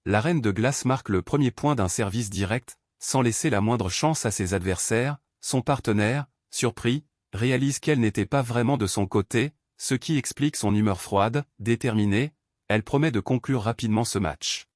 La Reine de glace marque le premier point d'un service direct, sans laisser la moindre chance à ses adversaires. Son partenaire, surpris, réalise qu'elle n'était pas vraiment de son côté, ce qui explique son humeur froide. Déterminée, elle promet de conclure rapidement ce match.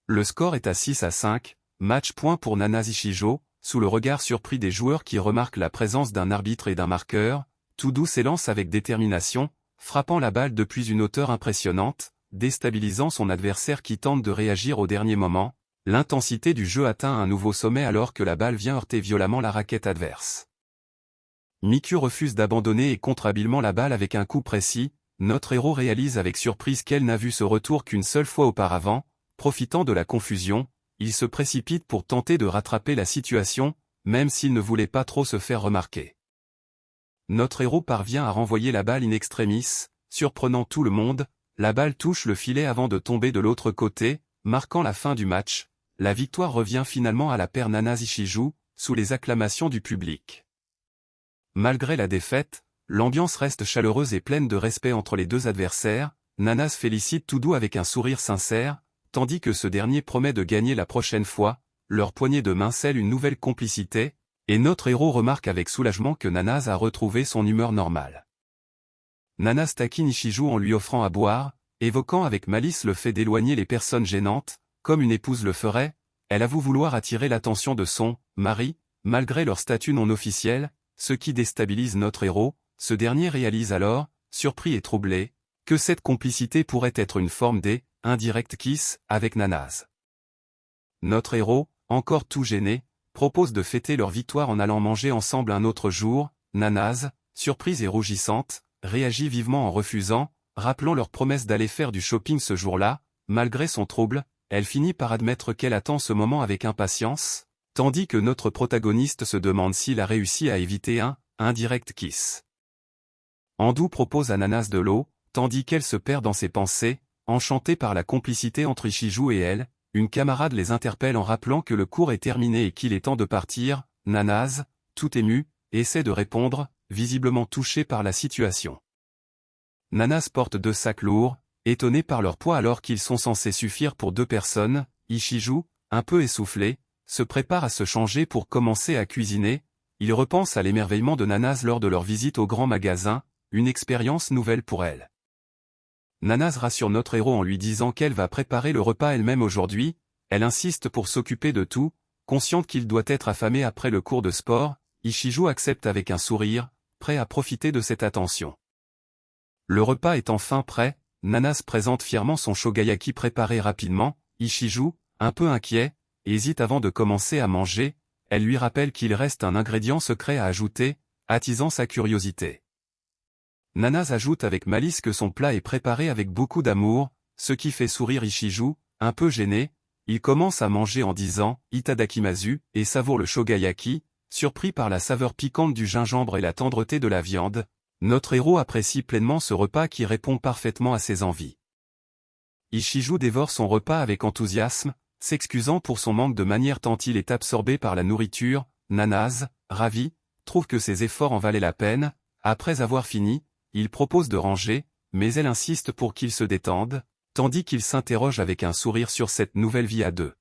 Le score est à 6-5, match point pour Nanase Ishijo, sous le regard surpris des joueurs qui remarquent la présence d'un arbitre et d'un marqueur. Todo s'élance avec détermination, frappant la balle depuis une hauteur impressionnante, déstabilisant son adversaire qui tente de réagir au dernier moment. L'intensité du jeu atteint un nouveau sommet alors que la balle vient heurter violemment la raquette adverse. Miku refuse d'abandonner et contre habilement la balle avec un coup précis. Notre héros réalise avec surprise qu'elle n'a vu ce retour qu'une seule fois auparavant. Profitant de la confusion, il se précipite pour tenter de rattraper la situation, même s'il ne voulait pas trop se faire remarquer. Notre héros parvient à renvoyer la balle in extremis, surprenant tout le monde. La balle touche le filet avant de tomber de l'autre côté, marquant la fin du match. La victoire revient finalement à la paire Nanase Ishijo, sous les acclamations du public. Malgré la défaite, l'ambiance reste chaleureuse et pleine de respect entre les deux adversaires. Nanase félicite Todo avec un sourire sincère, tandis que ce dernier promet de gagner la prochaine fois. Leur poignée de main scelle une nouvelle complicité, et notre héros remarque avec soulagement que Nanase a retrouvé son humeur normale. Nanase taquine Ishijo en lui offrant à boire, évoquant avec malice le fait d'éloigner les personnes gênantes, comme une épouse le ferait. Elle avoue vouloir attirer l'attention de son mari, malgré leur statut non officiel, ce qui déstabilise notre héros. Ce dernier réalise alors, surpris et troublé, que cette complicité pourrait être une forme indirect kiss avec Nanase. Notre héros, encore tout gêné, propose de fêter leur victoire en allant manger ensemble un autre jour. Nanase, surprise et rougissante, réagit vivement en refusant, rappelant leur promesse d'aller faire du shopping ce jour-là. Malgré son trouble, elle finit par admettre qu'elle attend ce moment avec impatience, tandis que notre protagoniste se demande s'il a réussi à éviter un indirect kiss. Andou propose à Nanase de l'eau, tandis qu'elle se perd dans ses pensées. Enchantée par la complicité entre Ishijo et elle, une camarade les interpelle en rappelant que le cours est terminé et qu'il est temps de partir. Nanase, tout émue, essaie de répondre, visiblement touchée par la situation. Nanase porte 2 sacs lourds, étonnés par leur poids alors qu'ils sont censés suffire pour 2 personnes. Ishijo, un peu essoufflé, se prépare à se changer pour commencer à cuisiner. Il repense à l'émerveillement de Nanase lors de leur visite au grand magasin, une expérience nouvelle pour elle. Nanase rassure notre héros en lui disant qu'elle va préparer le repas elle-même aujourd'hui. Elle insiste pour s'occuper de tout, consciente qu'il doit être affamé après le cours de sport. Ishijo accepte avec un sourire, prêt à profiter de cette attention. Le repas est enfin prêt, Nanas présente fièrement son shogayaki préparé rapidement. Ichiju, un peu inquiet, hésite avant de commencer à manger. Elle lui rappelle qu'il reste un ingrédient secret à ajouter, attisant sa curiosité. Nanas ajoute avec malice que son plat est préparé avec beaucoup d'amour, ce qui fait sourire Ichiju, un peu gêné. Il commence à manger en disant « Itadakimasu » et savoure le shogayaki, surpris par la saveur piquante du gingembre et la tendreté de la viande. Notre héros apprécie pleinement ce repas qui répond parfaitement à ses envies. Ichiju dévore son repas avec enthousiasme, s'excusant pour son manque de manière tant il est absorbé par la nourriture. Nanas, ravi, trouve que ses efforts en valaient la peine. Après avoir fini, il propose de ranger, mais elle insiste pour qu'il se détende, tandis qu'il s'interroge avec un sourire sur cette nouvelle vie à deux.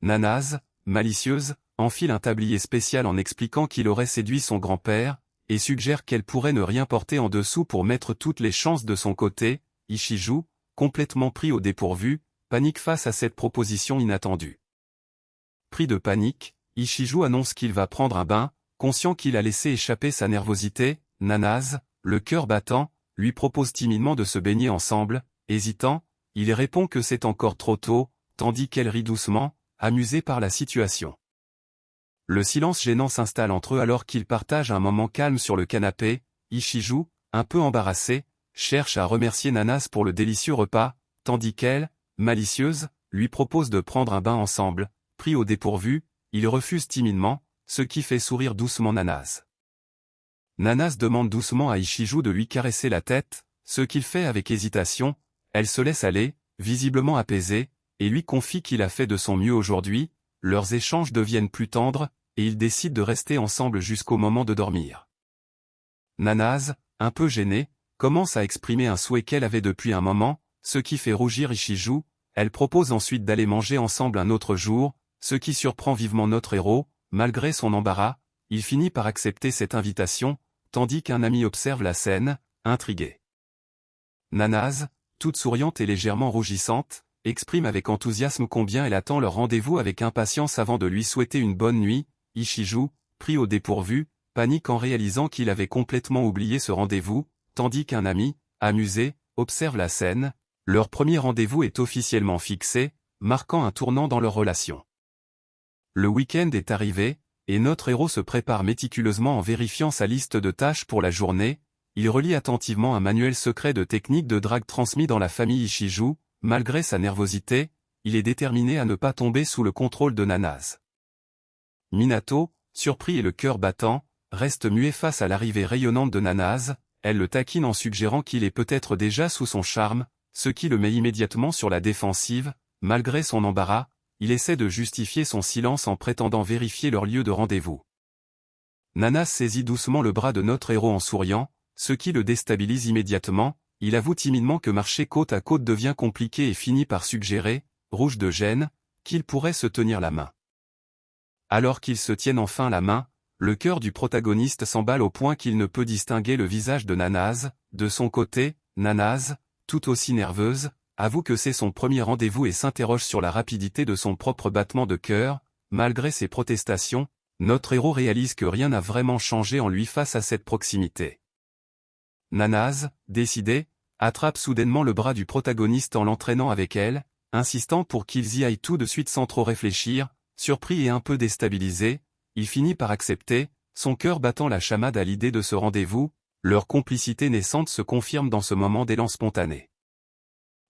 Nanas, malicieuse, enfile un tablier spécial en expliquant qu'il aurait séduit son grand-père, et suggère qu'elle pourrait ne rien porter en dessous pour mettre toutes les chances de son côté. Ichiju, complètement pris au dépourvu, panique face à cette proposition inattendue. Pris de panique, Ichiju annonce qu'il va prendre un bain, conscient qu'il a laissé échapper sa nervosité. Nanas, le cœur battant, lui propose timidement de se baigner ensemble. Hésitant, il répond que c'est encore trop tôt, tandis qu'elle rit doucement, amusée par la situation. Le silence gênant s'installe entre eux alors qu'ils partagent un moment calme sur le canapé. Ichiju, un peu embarrassé, cherche à remercier Nanas pour le délicieux repas, tandis qu'elle, malicieuse, lui propose de prendre un bain ensemble. Pris au dépourvu, il refuse timidement, ce qui fait sourire doucement Nanas. Nanas demande doucement à Ichiju de lui caresser la tête, ce qu'il fait avec hésitation. Elle se laisse aller, visiblement apaisée, et lui confie qu'il a fait de son mieux aujourd'hui. Leurs échanges deviennent plus tendres, et ils décident de rester ensemble jusqu'au moment de dormir. Nanas, un peu gênée, commence à exprimer un souhait qu'elle avait depuis un moment, ce qui fait rougir Ichiju. Elle propose ensuite d'aller manger ensemble un autre jour, ce qui surprend vivement notre héros. Malgré son embarras, il finit par accepter cette invitation, tandis qu'un ami observe la scène, intrigué. Nanas, toute souriante et légèrement rougissante, exprime avec enthousiasme combien elle attend leur rendez-vous avec impatience avant de lui souhaiter une bonne nuit. Ichiju, pris au dépourvu, panique en réalisant qu'il avait complètement oublié ce rendez-vous, tandis qu'un ami, amusé, observe la scène. Leur premier rendez-vous est officiellement fixé, marquant un tournant dans leur relation. Le week-end est arrivé, et notre héros se prépare méticuleusement en vérifiant sa liste de tâches pour la journée. Il relit attentivement un manuel secret de techniques de drague transmis dans la famille Ichiju. Malgré sa nervosité, il est déterminé à ne pas tomber sous le contrôle de Nanas. Minato, surpris et le cœur battant, reste muet face à l'arrivée rayonnante de Nanas. Elle le taquine en suggérant qu'il est peut-être déjà sous son charme, ce qui le met immédiatement sur la défensive. Malgré son embarras, il essaie de justifier son silence en prétendant vérifier leur lieu de rendez-vous. Nanas saisit doucement le bras de notre héros en souriant, ce qui le déstabilise immédiatement. Il avoue timidement que marcher côte à côte devient compliqué et finit par suggérer, rouge de gêne, qu'ils pourraient se tenir la main. Alors qu'ils se tiennent enfin la main, le cœur du protagoniste s'emballe au point qu'il ne peut distinguer le visage de Nanas. De son côté, Nanas, tout aussi nerveuse, avoue que c'est son premier rendez-vous et s'interroge sur la rapidité de son propre battement de cœur. Malgré ses protestations, notre héros réalise que rien n'a vraiment changé en lui face à cette proximité. Nanas, décidée, attrape soudainement le bras du protagoniste en l'entraînant avec elle, insistant pour qu'ils y aillent tout de suite sans trop réfléchir. Surpris et un peu déstabilisé, il finit par accepter, son cœur battant la chamade à l'idée de ce rendez-vous. Leur complicité naissante se confirme dans ce moment d'élan spontané.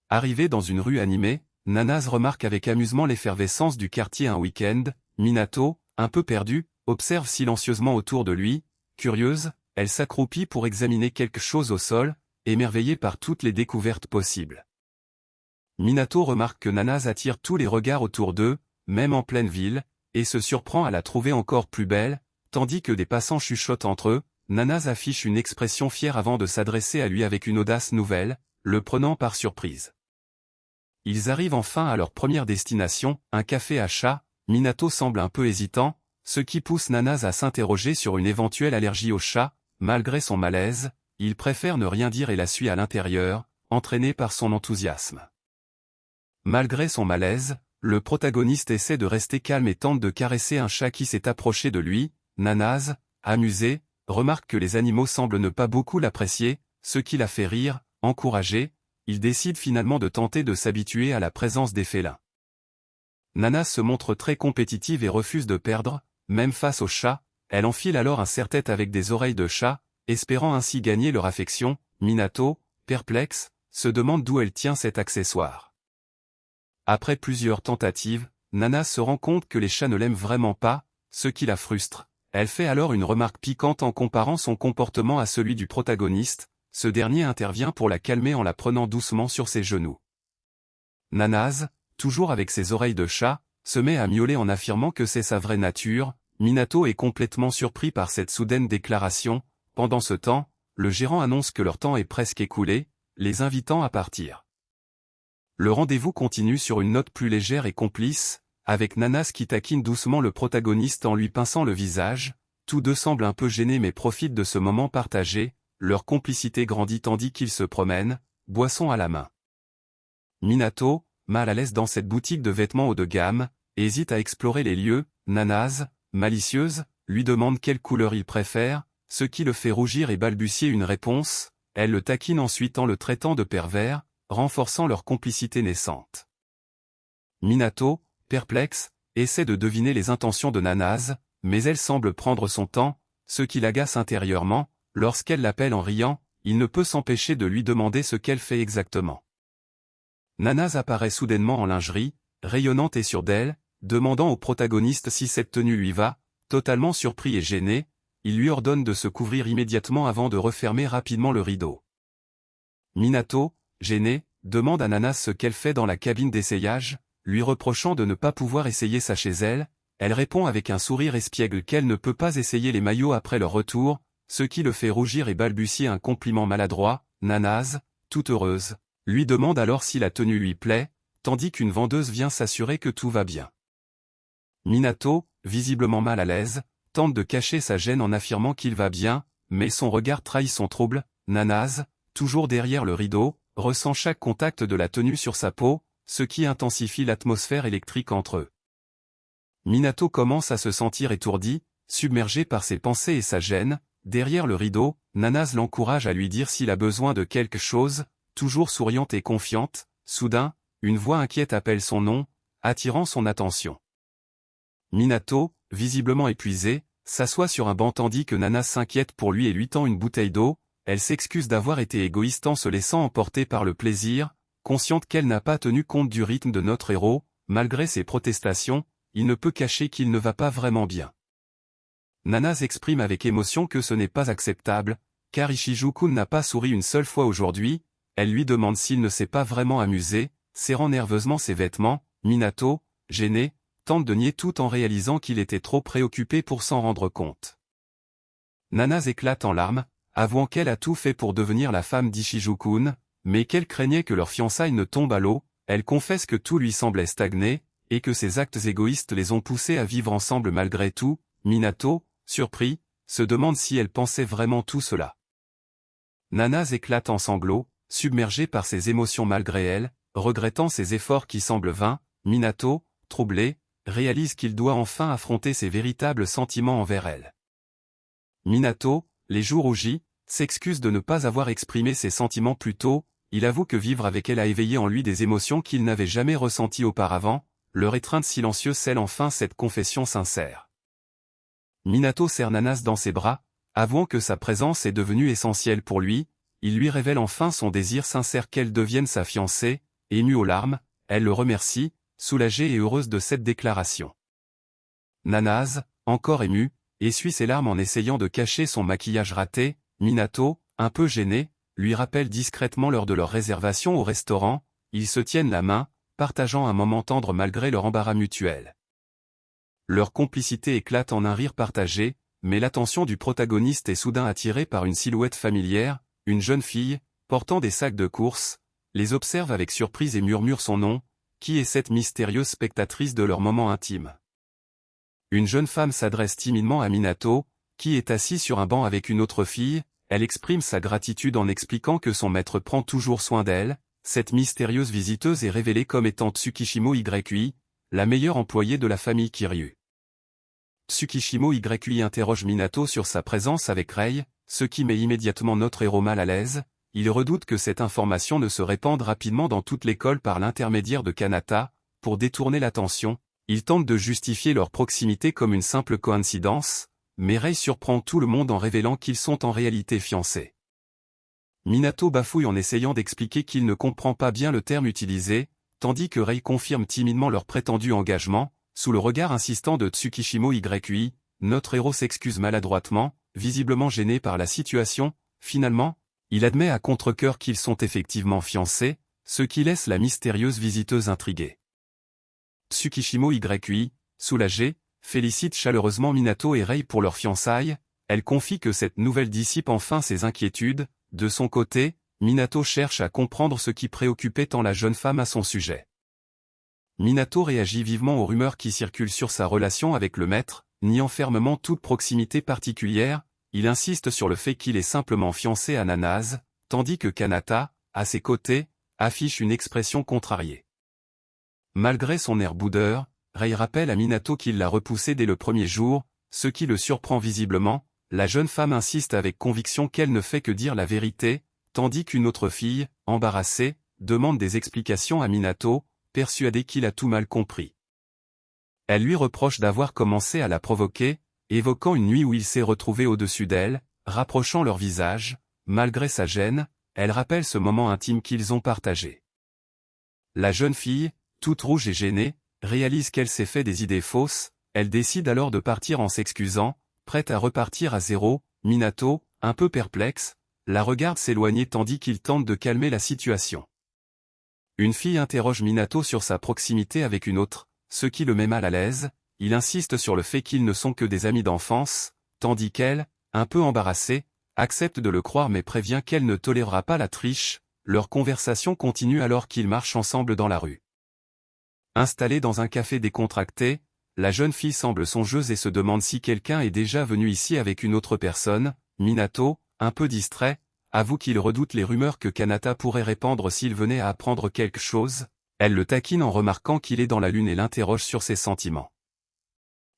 Arrivé dans une rue animée, Nanas remarque avec amusement l'effervescence du quartier un week-end. Minato, un peu perdue, observe silencieusement autour de lui. Curieuse, elle s'accroupit pour examiner quelque chose au sol, émerveillée par toutes les découvertes possibles. Minato remarque que Nanas attire tous les regards autour d'eux, même en pleine ville, et se surprend à la trouver encore plus belle, tandis que des passants chuchotent entre eux. Nanas affiche une expression fière avant de s'adresser à lui avec une audace nouvelle, le prenant par surprise. Ils arrivent enfin à leur première destination, un café à chat. Minato semble un peu hésitant, ce qui pousse Nanas à s'interroger sur une éventuelle allergie aux chats. Malgré son malaise, il préfère ne rien dire et la suit à l'intérieur, entraîné par son enthousiasme. Malgré son malaise, le protagoniste essaie de rester calme et tente de caresser un chat qui s'est approché de lui. Nanas, amusée, remarque que les animaux semblent ne pas beaucoup l'apprécier, ce qui la fait rire. Encouragé, il décide finalement de tenter de s'habituer à la présence des félins. Nanas se montre très compétitive et refuse de perdre, même face aux chats. Elle enfile alors un serre-tête avec des oreilles de chat, espérant ainsi gagner leur affection. Minato, perplexe, se demande d'où elle tient cet accessoire. Après plusieurs tentatives, Nanas se rend compte que les chats ne l'aiment vraiment pas, ce qui la frustre. Elle fait alors une remarque piquante en comparant son comportement à celui du protagoniste. Ce dernier intervient pour la calmer en la prenant doucement sur ses genoux. Nanas, toujours avec ses oreilles de chat, se met à miauler en affirmant que c'est sa vraie nature. Minato est complètement surpris par cette soudaine déclaration. Pendant ce temps, le gérant annonce que leur temps est presque écoulé, les invitant à partir. Le rendez-vous continue sur une note plus légère et complice, avec Nanas qui taquine doucement le protagoniste en lui pinçant le visage. Tous deux semblent un peu gênés mais profitent de ce moment partagé. Leur complicité grandit tandis qu'ils se promènent, boisson à la main. Minato, mal à l'aise dans cette boutique de vêtements haut de gamme, hésite à explorer les lieux. Nanas, malicieuse, lui demande quelle couleur il préfère, ce qui le fait rougir et balbutier une réponse. Elle le taquine ensuite en le traitant de pervers, renforçant leur complicité naissante. Minato, perplexe, essaie de deviner les intentions de Nanas, mais elle semble prendre son temps, ce qui l'agace intérieurement. Lorsqu'elle l'appelle en riant, il ne peut s'empêcher de lui demander ce qu'elle fait exactement. Nanas apparaît soudainement en lingerie, rayonnante et sûre d'elle, demandant au protagoniste si cette tenue lui va. Totalement surpris et gêné, il lui ordonne de se couvrir immédiatement avant de refermer rapidement le rideau. Minato, gêné, demande à Nanas ce qu'elle fait dans la cabine d'essayage, lui reprochant de ne pas pouvoir essayer ça chez elle. Elle répond avec un sourire espiègle qu'elle ne peut pas essayer les maillots après leur retour, ce qui le fait rougir et balbutier un compliment maladroit. Nanas, toute heureuse, lui demande alors si la tenue lui plaît, tandis qu'une vendeuse vient s'assurer que tout va bien. Minato, visiblement mal à l'aise, tente de cacher sa gêne en affirmant qu'il va bien, mais son regard trahit son trouble. Nanas, toujours derrière le rideau, ressent chaque contact de la tenue sur sa peau, ce qui intensifie l'atmosphère électrique entre eux. Minato commence à se sentir étourdi, submergé par ses pensées et sa gêne. Derrière le rideau, Nanas l'encourage à lui dire s'il a besoin de quelque chose. Toujours souriante et confiante, soudain, une voix inquiète appelle son nom, attirant son attention. Minato, visiblement épuisé, s'assoit sur un banc tandis que Nanas s'inquiète pour lui et lui tend une bouteille d'eau. Elle s'excuse d'avoir été égoïste en se laissant emporter par le plaisir, consciente qu'elle n'a pas tenu compte du rythme de notre héros. Malgré ses protestations, il ne peut cacher qu'il ne va pas vraiment bien. Nanas exprime avec émotion que ce n'est pas acceptable, car Ishijukun n'a pas souri une seule fois aujourd'hui. Elle lui demande s'il ne s'est pas vraiment amusé, serrant nerveusement ses vêtements. Minato, gêné, tente de nier tout en réalisant qu'il était trop préoccupé pour s'en rendre compte. Nanas éclate en larmes, avouant qu'elle a tout fait pour devenir la femme d'Ishijukun, mais qu'elle craignait que leur fiançailles ne tombe à l'eau. Elle confesse que tout lui semblait stagner, et que ses actes égoïstes les ont poussés à vivre ensemble malgré tout. Minato, surpris, se demande si elle pensait vraiment tout cela. Nanas éclate en sanglots, submergée par ses émotions malgré elle, regrettant ses efforts qui semblent vains. Minato, troublé, réalise qu'il doit enfin affronter ses véritables sentiments envers elle. Minato, les joues rougies, s'excuse de ne pas avoir exprimé ses sentiments plus tôt. Il avoue que vivre avec elle a éveillé en lui des émotions qu'il n'avait jamais ressenties auparavant. Leur étreinte silencieuse scelle enfin cette confession sincère. Minato serre Nanas dans ses bras, avouant que sa présence est devenue essentielle pour lui. Il lui révèle enfin son désir sincère qu'elle devienne sa fiancée. Émue aux larmes, elle le remercie, soulagée et heureuse de cette déclaration. Nanas, encore émue, essuie ses larmes en essayant de cacher son maquillage raté. Minato, un peu gêné, lui rappelle discrètement lors de leur réservation au restaurant. Ils se tiennent la main, partageant un moment tendre malgré leur embarras mutuel. Leur complicité éclate en un rire partagé, mais l'attention du protagoniste est soudain attirée par une silhouette familière. Une jeune fille, portant des sacs de course, les observe avec surprise et murmure son nom. Qui est cette mystérieuse spectatrice de leur moment intime? Une jeune femme s'adresse timidement à Minato, qui est assis sur un banc avec une autre fille. Elle exprime sa gratitude en expliquant que son maître prend toujours soin d'elle. Cette mystérieuse visiteuse est révélée comme étant Tsukishimo Ykui, la meilleure employée de la famille Kiryu. Tsukishimo YUI interroge Minato sur sa présence avec Rei, ce qui met immédiatement notre héros mal à l'aise. Il redoute que cette information ne se répande rapidement dans toute l'école par l'intermédiaire de Kanata. Pour détourner l'attention, il tente de justifier leur proximité comme une simple coïncidence, mais Rei surprend tout le monde en révélant qu'ils sont en réalité fiancés. Minato bafouille en essayant d'expliquer qu'il ne comprend pas bien le terme utilisé, tandis que Rei confirme timidement leur prétendu engagement. Sous le regard insistant de Tsukishimo YUI, notre héros s'excuse maladroitement, visiblement gêné par la situation. Finalement, il admet à contre-cœur qu'ils sont effectivement fiancés, ce qui laisse la mystérieuse visiteuse intriguée. Tsukishimo YUI, soulagé, félicite chaleureusement Minato et Rei pour leur fiançailles. Elle confie que cette nouvelle dissipe enfin ses inquiétudes. De son côté, Minato cherche à comprendre ce qui préoccupait tant la jeune femme à son sujet. Minato réagit vivement aux rumeurs qui circulent sur sa relation avec le maître, niant fermement toute proximité particulière. Il insiste sur le fait qu'il est simplement fiancé à Nanase, tandis que Kanata, à ses côtés, affiche une expression contrariée. Malgré son air boudeur, Rei rappelle à Minato qu'il l'a repoussé dès le premier jour, ce qui le surprend visiblement. La jeune femme insiste avec conviction qu'elle ne fait que dire la vérité, tandis qu'une autre fille, embarrassée, demande des explications à Minato, persuadée qu'il a tout mal compris. Elle lui reproche d'avoir commencé à la provoquer, évoquant une nuit où il s'est retrouvé au-dessus d'elle, rapprochant leurs visages. Malgré sa gêne, elle rappelle ce moment intime qu'ils ont partagé. La jeune fille, toute rouge et gênée, réalise qu'elle s'est fait des idées fausses. Elle décide alors de partir en s'excusant, prête à repartir à zéro. Minato, un peu perplexe, la regarde s'éloigner tandis qu'il tente de calmer la situation. Une fille interroge Minato sur sa proximité avec une autre, ce qui le met mal à l'aise. Il insiste sur le fait qu'ils ne sont que des amis d'enfance, tandis qu'elle, un peu embarrassée, accepte de le croire mais prévient qu'elle ne tolérera pas la triche. Leur conversation continue alors qu'ils marchent ensemble dans la rue. Installée dans un café décontracté, la jeune fille semble songeuse et se demande si quelqu'un est déjà venu ici avec une autre personne. Minato, un peu distrait, avoue qu'il redoute les rumeurs que Kanata pourrait répandre s'il venait à apprendre quelque chose. Elle le taquine en remarquant qu'il est dans la lune et l'interroge sur ses sentiments.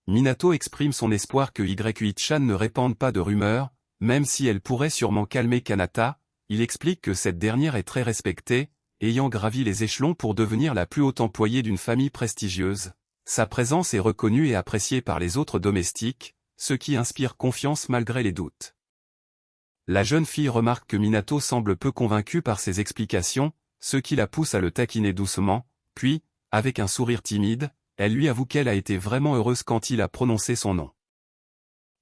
Minato exprime son espoir que YUI-chan ne répande pas de rumeurs, même si elle pourrait sûrement calmer Kanata. Il explique que cette dernière est très respectée, ayant gravi les échelons pour devenir la plus haute employée d'une famille prestigieuse. Sa présence est reconnue et appréciée par les autres domestiques, ce qui inspire confiance malgré les doutes. La jeune fille remarque que Minato semble peu convaincu par ses explications, ce qui la pousse à le taquiner doucement, puis, avec un sourire timide, elle lui avoue qu'elle a été vraiment heureuse quand il a prononcé son nom.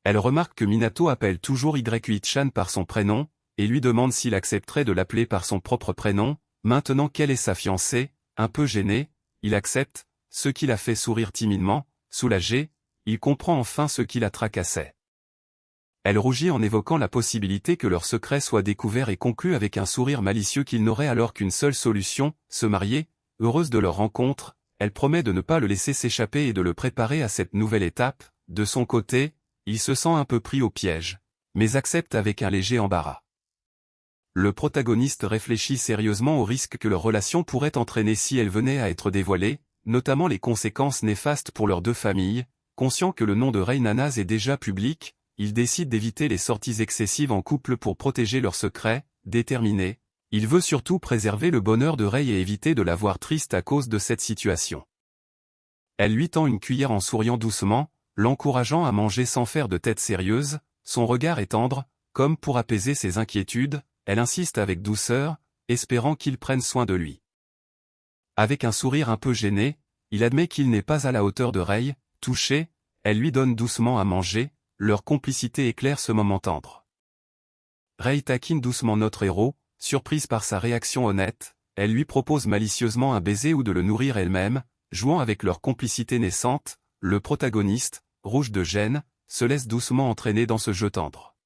Elle remarque que Minato appelle toujours YUI-chan par son prénom, et lui demande s'il accepterait de l'appeler par son propre prénom. Maintenant qu'elle est sa fiancée, un peu gêné, il accepte, ce qui la fait sourire timidement. Soulagé, il comprend enfin ce qui la tracassait. Elle rougit en évoquant la possibilité que leur secret soit découvert et conclut avec un sourire malicieux qu'il n'aurait alors qu'une seule solution, se marier. Heureuse de leur rencontre, elle promet de ne pas le laisser s'échapper et de le préparer à cette nouvelle étape. De son côté, il se sent un peu pris au piège, mais accepte avec un léger embarras. Le protagoniste réfléchit sérieusement aux risques que leur relation pourrait entraîner si elle venait à être dévoilée, notamment les conséquences néfastes pour leurs deux familles. Conscient que le nom de Rei Nanase est déjà public, il décide d'éviter les sorties excessives en couple pour protéger leur secret. Déterminé, il veut surtout préserver le bonheur de Rei et éviter de la voir triste à cause de cette situation. Elle lui tend une cuillère en souriant doucement, l'encourageant à manger sans faire de tête sérieuse. Son regard est tendre, comme pour apaiser ses inquiétudes. Elle insiste avec douceur, espérant qu'il prenne soin de lui. Avec un sourire un peu gêné, il admet qu'il n'est pas à la hauteur de Rei. Touché, elle lui donne doucement à manger. Leur complicité éclaire ce moment tendre. Rei taquine doucement notre héros, surprise par sa réaction honnête. Elle lui propose malicieusement un baiser ou de le nourrir elle-même, jouant avec leur complicité naissante. Le protagoniste, rouge de gêne, se laisse doucement entraîner dans ce jeu tendre.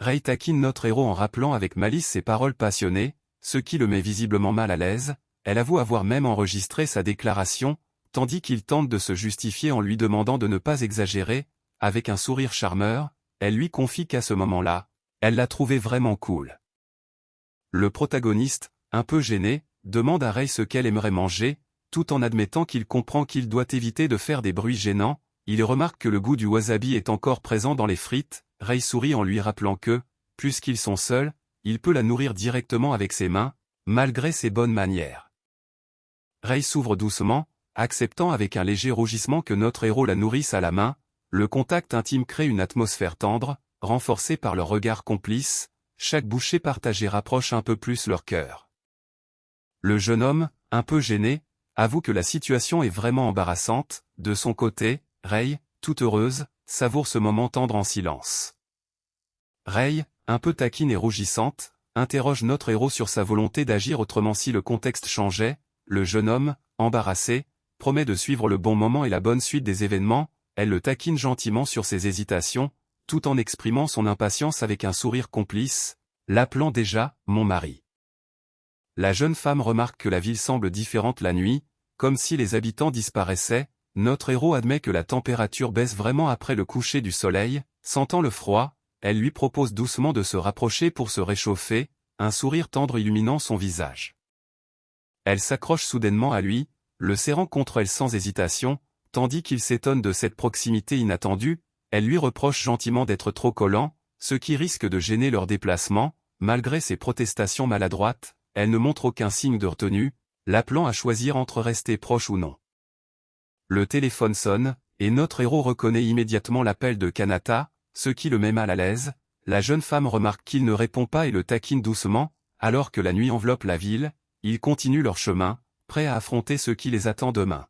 Rei taquine notre héros en rappelant avec malice ses paroles passionnées, ce qui le met visiblement mal à l'aise. Elle avoue avoir même enregistré sa déclaration, tandis qu'il tente de se justifier en lui demandant de ne pas exagérer. Avec un sourire charmeur, elle lui confie qu'à ce moment-là, elle l'a trouvé vraiment cool. Le protagoniste, un peu gêné, demande à Rei ce qu'elle aimerait manger, tout en admettant qu'il comprend qu'il doit éviter de faire des bruits gênants. il remarque que le goût du wasabi est encore présent dans les frites. Rei sourit en lui rappelant que, puisqu'ils sont seuls, il peut la nourrir directement avec ses mains, malgré ses bonnes manières. Rei s'ouvre doucement, acceptant avec un léger rougissement que notre héros la nourrisse à la main. Le contact intime crée une atmosphère tendre, renforcée par leur regard complice. Chaque bouchée partagée rapproche un peu plus leur cœur. Le jeune homme, un peu gêné, avoue que la situation est vraiment embarrassante. De son côté, Rei, toute heureuse, savoure ce moment tendre en silence. Rei, un peu taquine et rougissante, interroge notre héros sur sa volonté d'agir autrement si le contexte changeait. Le jeune homme, embarrassé, promet de suivre le bon moment et la bonne suite des événements. Elle le taquine gentiment sur ses hésitations, tout en exprimant son impatience avec un sourire complice, l'appelant déjà « mon mari ». La jeune femme remarque que la ville semble différente la nuit, comme si les habitants disparaissaient. Notre héros admet que la température baisse vraiment après le coucher du soleil. Sentant le froid, elle lui propose doucement de se rapprocher pour se réchauffer, un sourire tendre illuminant son visage. Elle s'accroche soudainement à lui, le serrant contre elle sans hésitation, tandis qu'il s'étonne de cette proximité inattendue. Elle lui reproche gentiment d'être trop collant, ce qui risque de gêner leur déplacement. Malgré ses protestations maladroites, elle ne montre aucun signe de retenue, l'appelant à choisir entre rester proche ou non. Le téléphone sonne, et notre héros reconnaît immédiatement l'appel de Kanata, ce qui le met mal à l'aise. La jeune femme remarque qu'il ne répond pas et le taquine doucement. Alors que la nuit enveloppe la ville, ils continuent leur chemin, prêts à affronter ce qui les attend demain.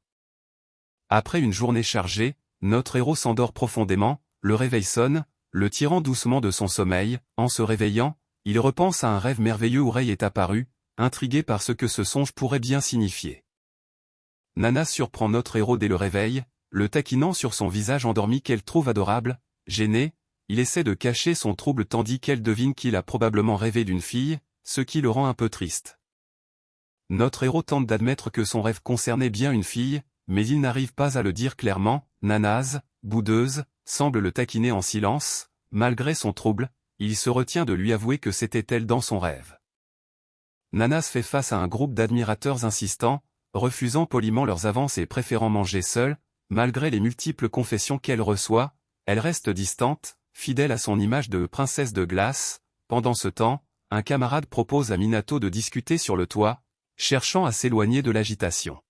Après une journée chargée, notre héros s'endort profondément. Le réveil sonne, le tirant doucement de son sommeil. En se réveillant, il repense à un rêve merveilleux où Rei est apparu, intrigué par ce que ce songe pourrait bien signifier. Nana surprend notre héros dès le réveil, le taquinant sur son visage endormi qu'elle trouve adorable. Gêné, il essaie de cacher son trouble tandis qu'elle devine qu'il a probablement rêvé d'une fille, ce qui le rend un peu triste. Notre héros tente d'admettre que son rêve concernait bien une fille, mais il n'arrive pas à le dire clairement. Nanas, boudeuse, semble le taquiner en silence. Malgré son trouble, il se retient de lui avouer que c'était elle dans son rêve. Nanas fait face à un groupe d'admirateurs insistants, refusant poliment leurs avances et préférant manger seule. Malgré les multiples confessions qu'elle reçoit, elle reste distante, fidèle à son image de princesse de glace. Pendant ce temps, un camarade propose à Minato de discuter sur le toit, cherchant à s'éloigner de l'agitation.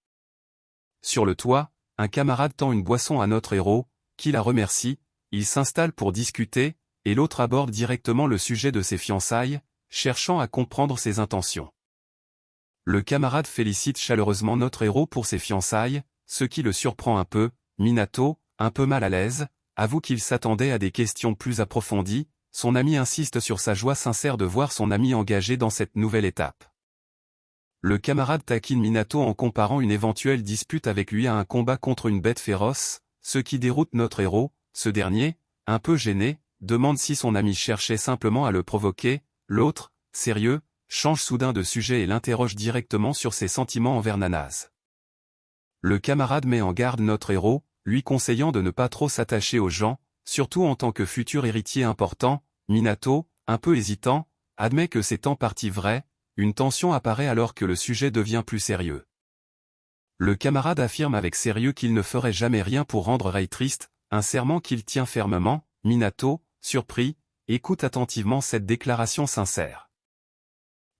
Sur le toit, un camarade tend une boisson à notre héros, qui la remercie. Il s'installe pour discuter, et l'autre aborde directement le sujet de ses fiançailles, cherchant à comprendre ses intentions. Le camarade félicite chaleureusement notre héros pour ses fiançailles, ce qui le surprend un peu. Minato, un peu mal à l'aise, avoue qu'il s'attendait à des questions plus approfondies. Son ami insiste sur sa joie sincère de voir son ami engagé dans cette nouvelle étape. Le camarade taquine Minato en comparant une éventuelle dispute avec lui à un combat contre une bête féroce, ce qui déroute notre héros. Ce dernier, un peu gêné, demande si son ami cherchait simplement à le provoquer. L'autre, sérieux, change soudain de sujet et l'interroge directement sur ses sentiments envers Nanas. Le camarade met en garde notre héros, lui conseillant de ne pas trop s'attacher aux gens, surtout en tant que futur héritier important. Minato, un peu hésitant, admet que c'est en partie vrai. Une tension apparaît alors que le sujet devient plus sérieux. Le camarade affirme avec sérieux qu'il ne ferait jamais rien pour rendre Rei triste, un serment qu'il tient fermement. Minato, surpris, écoute attentivement cette déclaration sincère.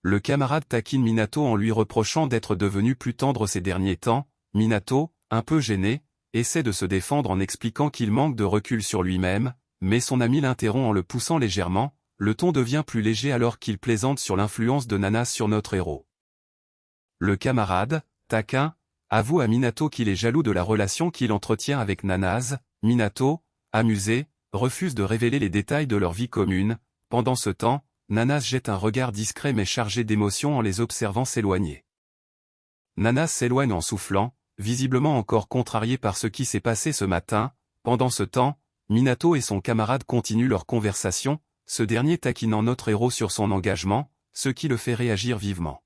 Le camarade taquine Minato en lui reprochant d'être devenu plus tendre ces derniers temps. Minato, un peu gêné, essaie de se défendre en expliquant qu'il manque de recul sur lui-même, mais son ami l'interrompt en le poussant légèrement. Le ton devient plus léger alors qu'il plaisante sur l'influence de Nanas sur notre héros. Le camarade, taquin, avoue à Minato qu'il est jaloux de la relation qu'il entretient avec Nanas. Minato, amusé, refuse de révéler les détails de leur vie commune. Pendant ce temps, Nanas jette un regard discret mais chargé d'émotion en les observant s'éloigner. Nanas s'éloigne en soufflant, visiblement encore contrarié par ce qui s'est passé ce matin. Pendant ce temps, Minato et son camarade continuent leur conversation, ce dernier taquinant notre héros sur son engagement, ce qui le fait réagir vivement.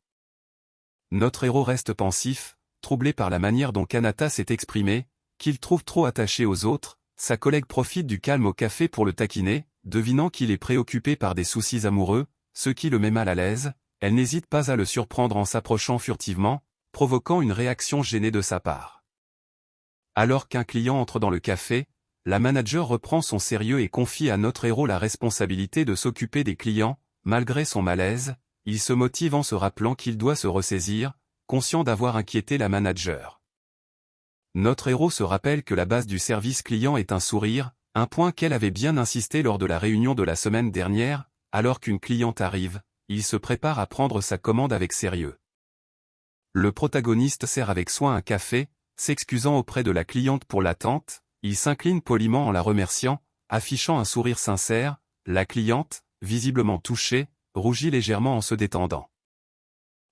Notre héros reste pensif, troublé par la manière dont Kanata s'est exprimé, qu'il trouve trop attaché aux autres. Sa collègue profite du calme au café pour le taquiner, devinant qu'il est préoccupé par des soucis amoureux, ce qui le met mal à l'aise. Elle n'hésite pas à le surprendre en s'approchant furtivement, provoquant une réaction gênée de sa part. Alors qu'un client entre dans le café, la manager reprend son sérieux et confie à notre héros la responsabilité de s'occuper des clients. Malgré son malaise, il se motive en se rappelant qu'il doit se ressaisir, conscient d'avoir inquiété la manager. Notre héros se rappelle que la base du service client est un sourire, un point qu'elle avait bien insisté lors de la réunion de la semaine dernière. Alors qu'une cliente arrive, il se prépare à prendre sa commande avec sérieux. Le protagoniste sert avec soin un café, s'excusant auprès de la cliente pour l'attente, il s'incline poliment en la remerciant, affichant un sourire sincère. La cliente, visiblement touchée, rougit légèrement en se détendant.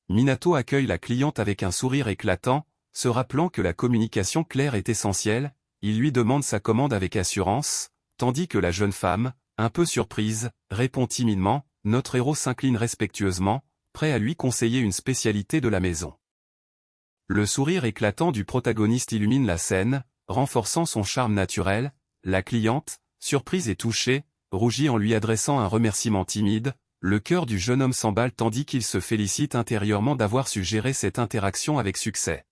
Minato accueille la cliente avec un sourire éclatant, se rappelant que la communication claire est essentielle. Il lui demande sa commande avec assurance, tandis que la jeune femme, un peu surprise, répond timidement. Notre héros s'incline respectueusement, prêt à lui conseiller une spécialité de la maison. Le sourire éclatant du protagoniste illumine la scène, renforçant son charme naturel. La cliente, surprise et touchée, rougit en lui adressant un remerciement timide. Le cœur du jeune homme s'emballe tandis qu'il se félicite intérieurement d'avoir su gérer cette interaction avec succès.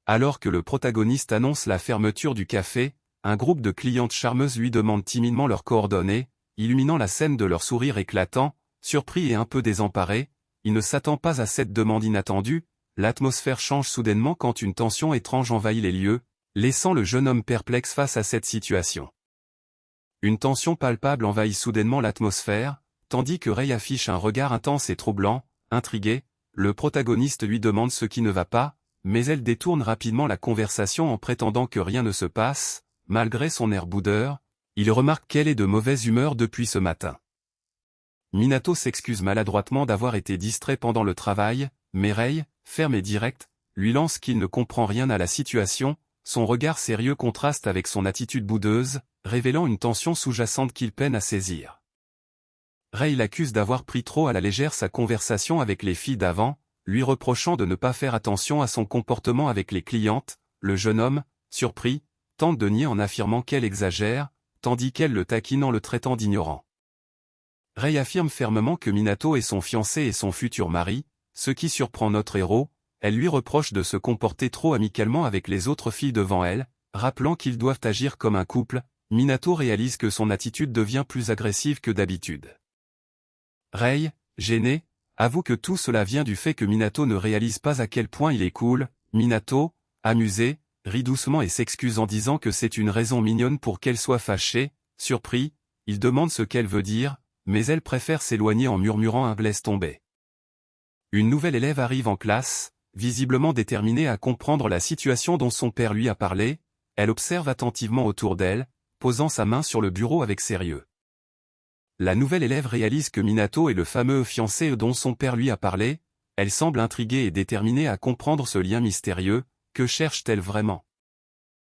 Alors que le protagoniste annonce la fermeture du café, un groupe de clientes charmeuses lui demande timidement leurs coordonnées, illuminant la scène de leur sourire éclatant. Surpris et un peu désemparé, il ne s'attend pas à cette demande inattendue. L'atmosphère change soudainement quand une tension étrange envahit les lieux, laissant le jeune homme perplexe face à cette situation. Une tension palpable envahit soudainement l'atmosphère, tandis que Rei affiche un regard intense et troublant. Intrigué, le protagoniste lui demande ce qui ne va pas, mais elle détourne rapidement la conversation en prétendant que rien ne se passe. Malgré son air boudeur, il remarque qu'elle est de mauvaise humeur depuis ce matin. Minato s'excuse maladroitement d'avoir été distrait pendant le travail, mais Rei, ferme et direct, lui lance qu'il ne comprend rien à la situation. Son regard sérieux contraste avec son attitude boudeuse, révélant une tension sous-jacente qu'il peine à saisir. Rei l'accuse d'avoir pris trop à la légère sa conversation avec les filles d'avant, lui reprochant de ne pas faire attention à son comportement avec les clientes. Le jeune homme, surpris, tente de nier en affirmant qu'elle exagère, tandis qu'elle le taquine en le traitant d'ignorant. Rei affirme fermement que Minato est son fiancé et son futur mari, ce qui surprend notre héros. Elle lui reproche de se comporter trop amicalement avec les autres filles devant elle, rappelant qu'ils doivent agir comme un couple. Minato réalise que son attitude devient plus agressive que d'habitude. Rei, gêné, avoue que tout cela vient du fait que Minato ne réalise pas à quel point il est cool. Minato, amusé, rit doucement et s'excuse en disant que c'est une raison mignonne pour qu'elle soit fâchée. Surpris, il demande ce qu'elle veut dire, mais elle préfère s'éloigner en murmurant un laisse tomber. Une nouvelle élève arrive en classe, visiblement déterminée à comprendre la situation dont son père lui a parlé. Elle observe attentivement autour d'elle, posant sa main sur le bureau avec sérieux. La nouvelle élève réalise que Minato est le fameux fiancé dont son père lui a parlé. Elle semble intriguée et déterminée à comprendre ce lien mystérieux. Que cherche-t-elle vraiment?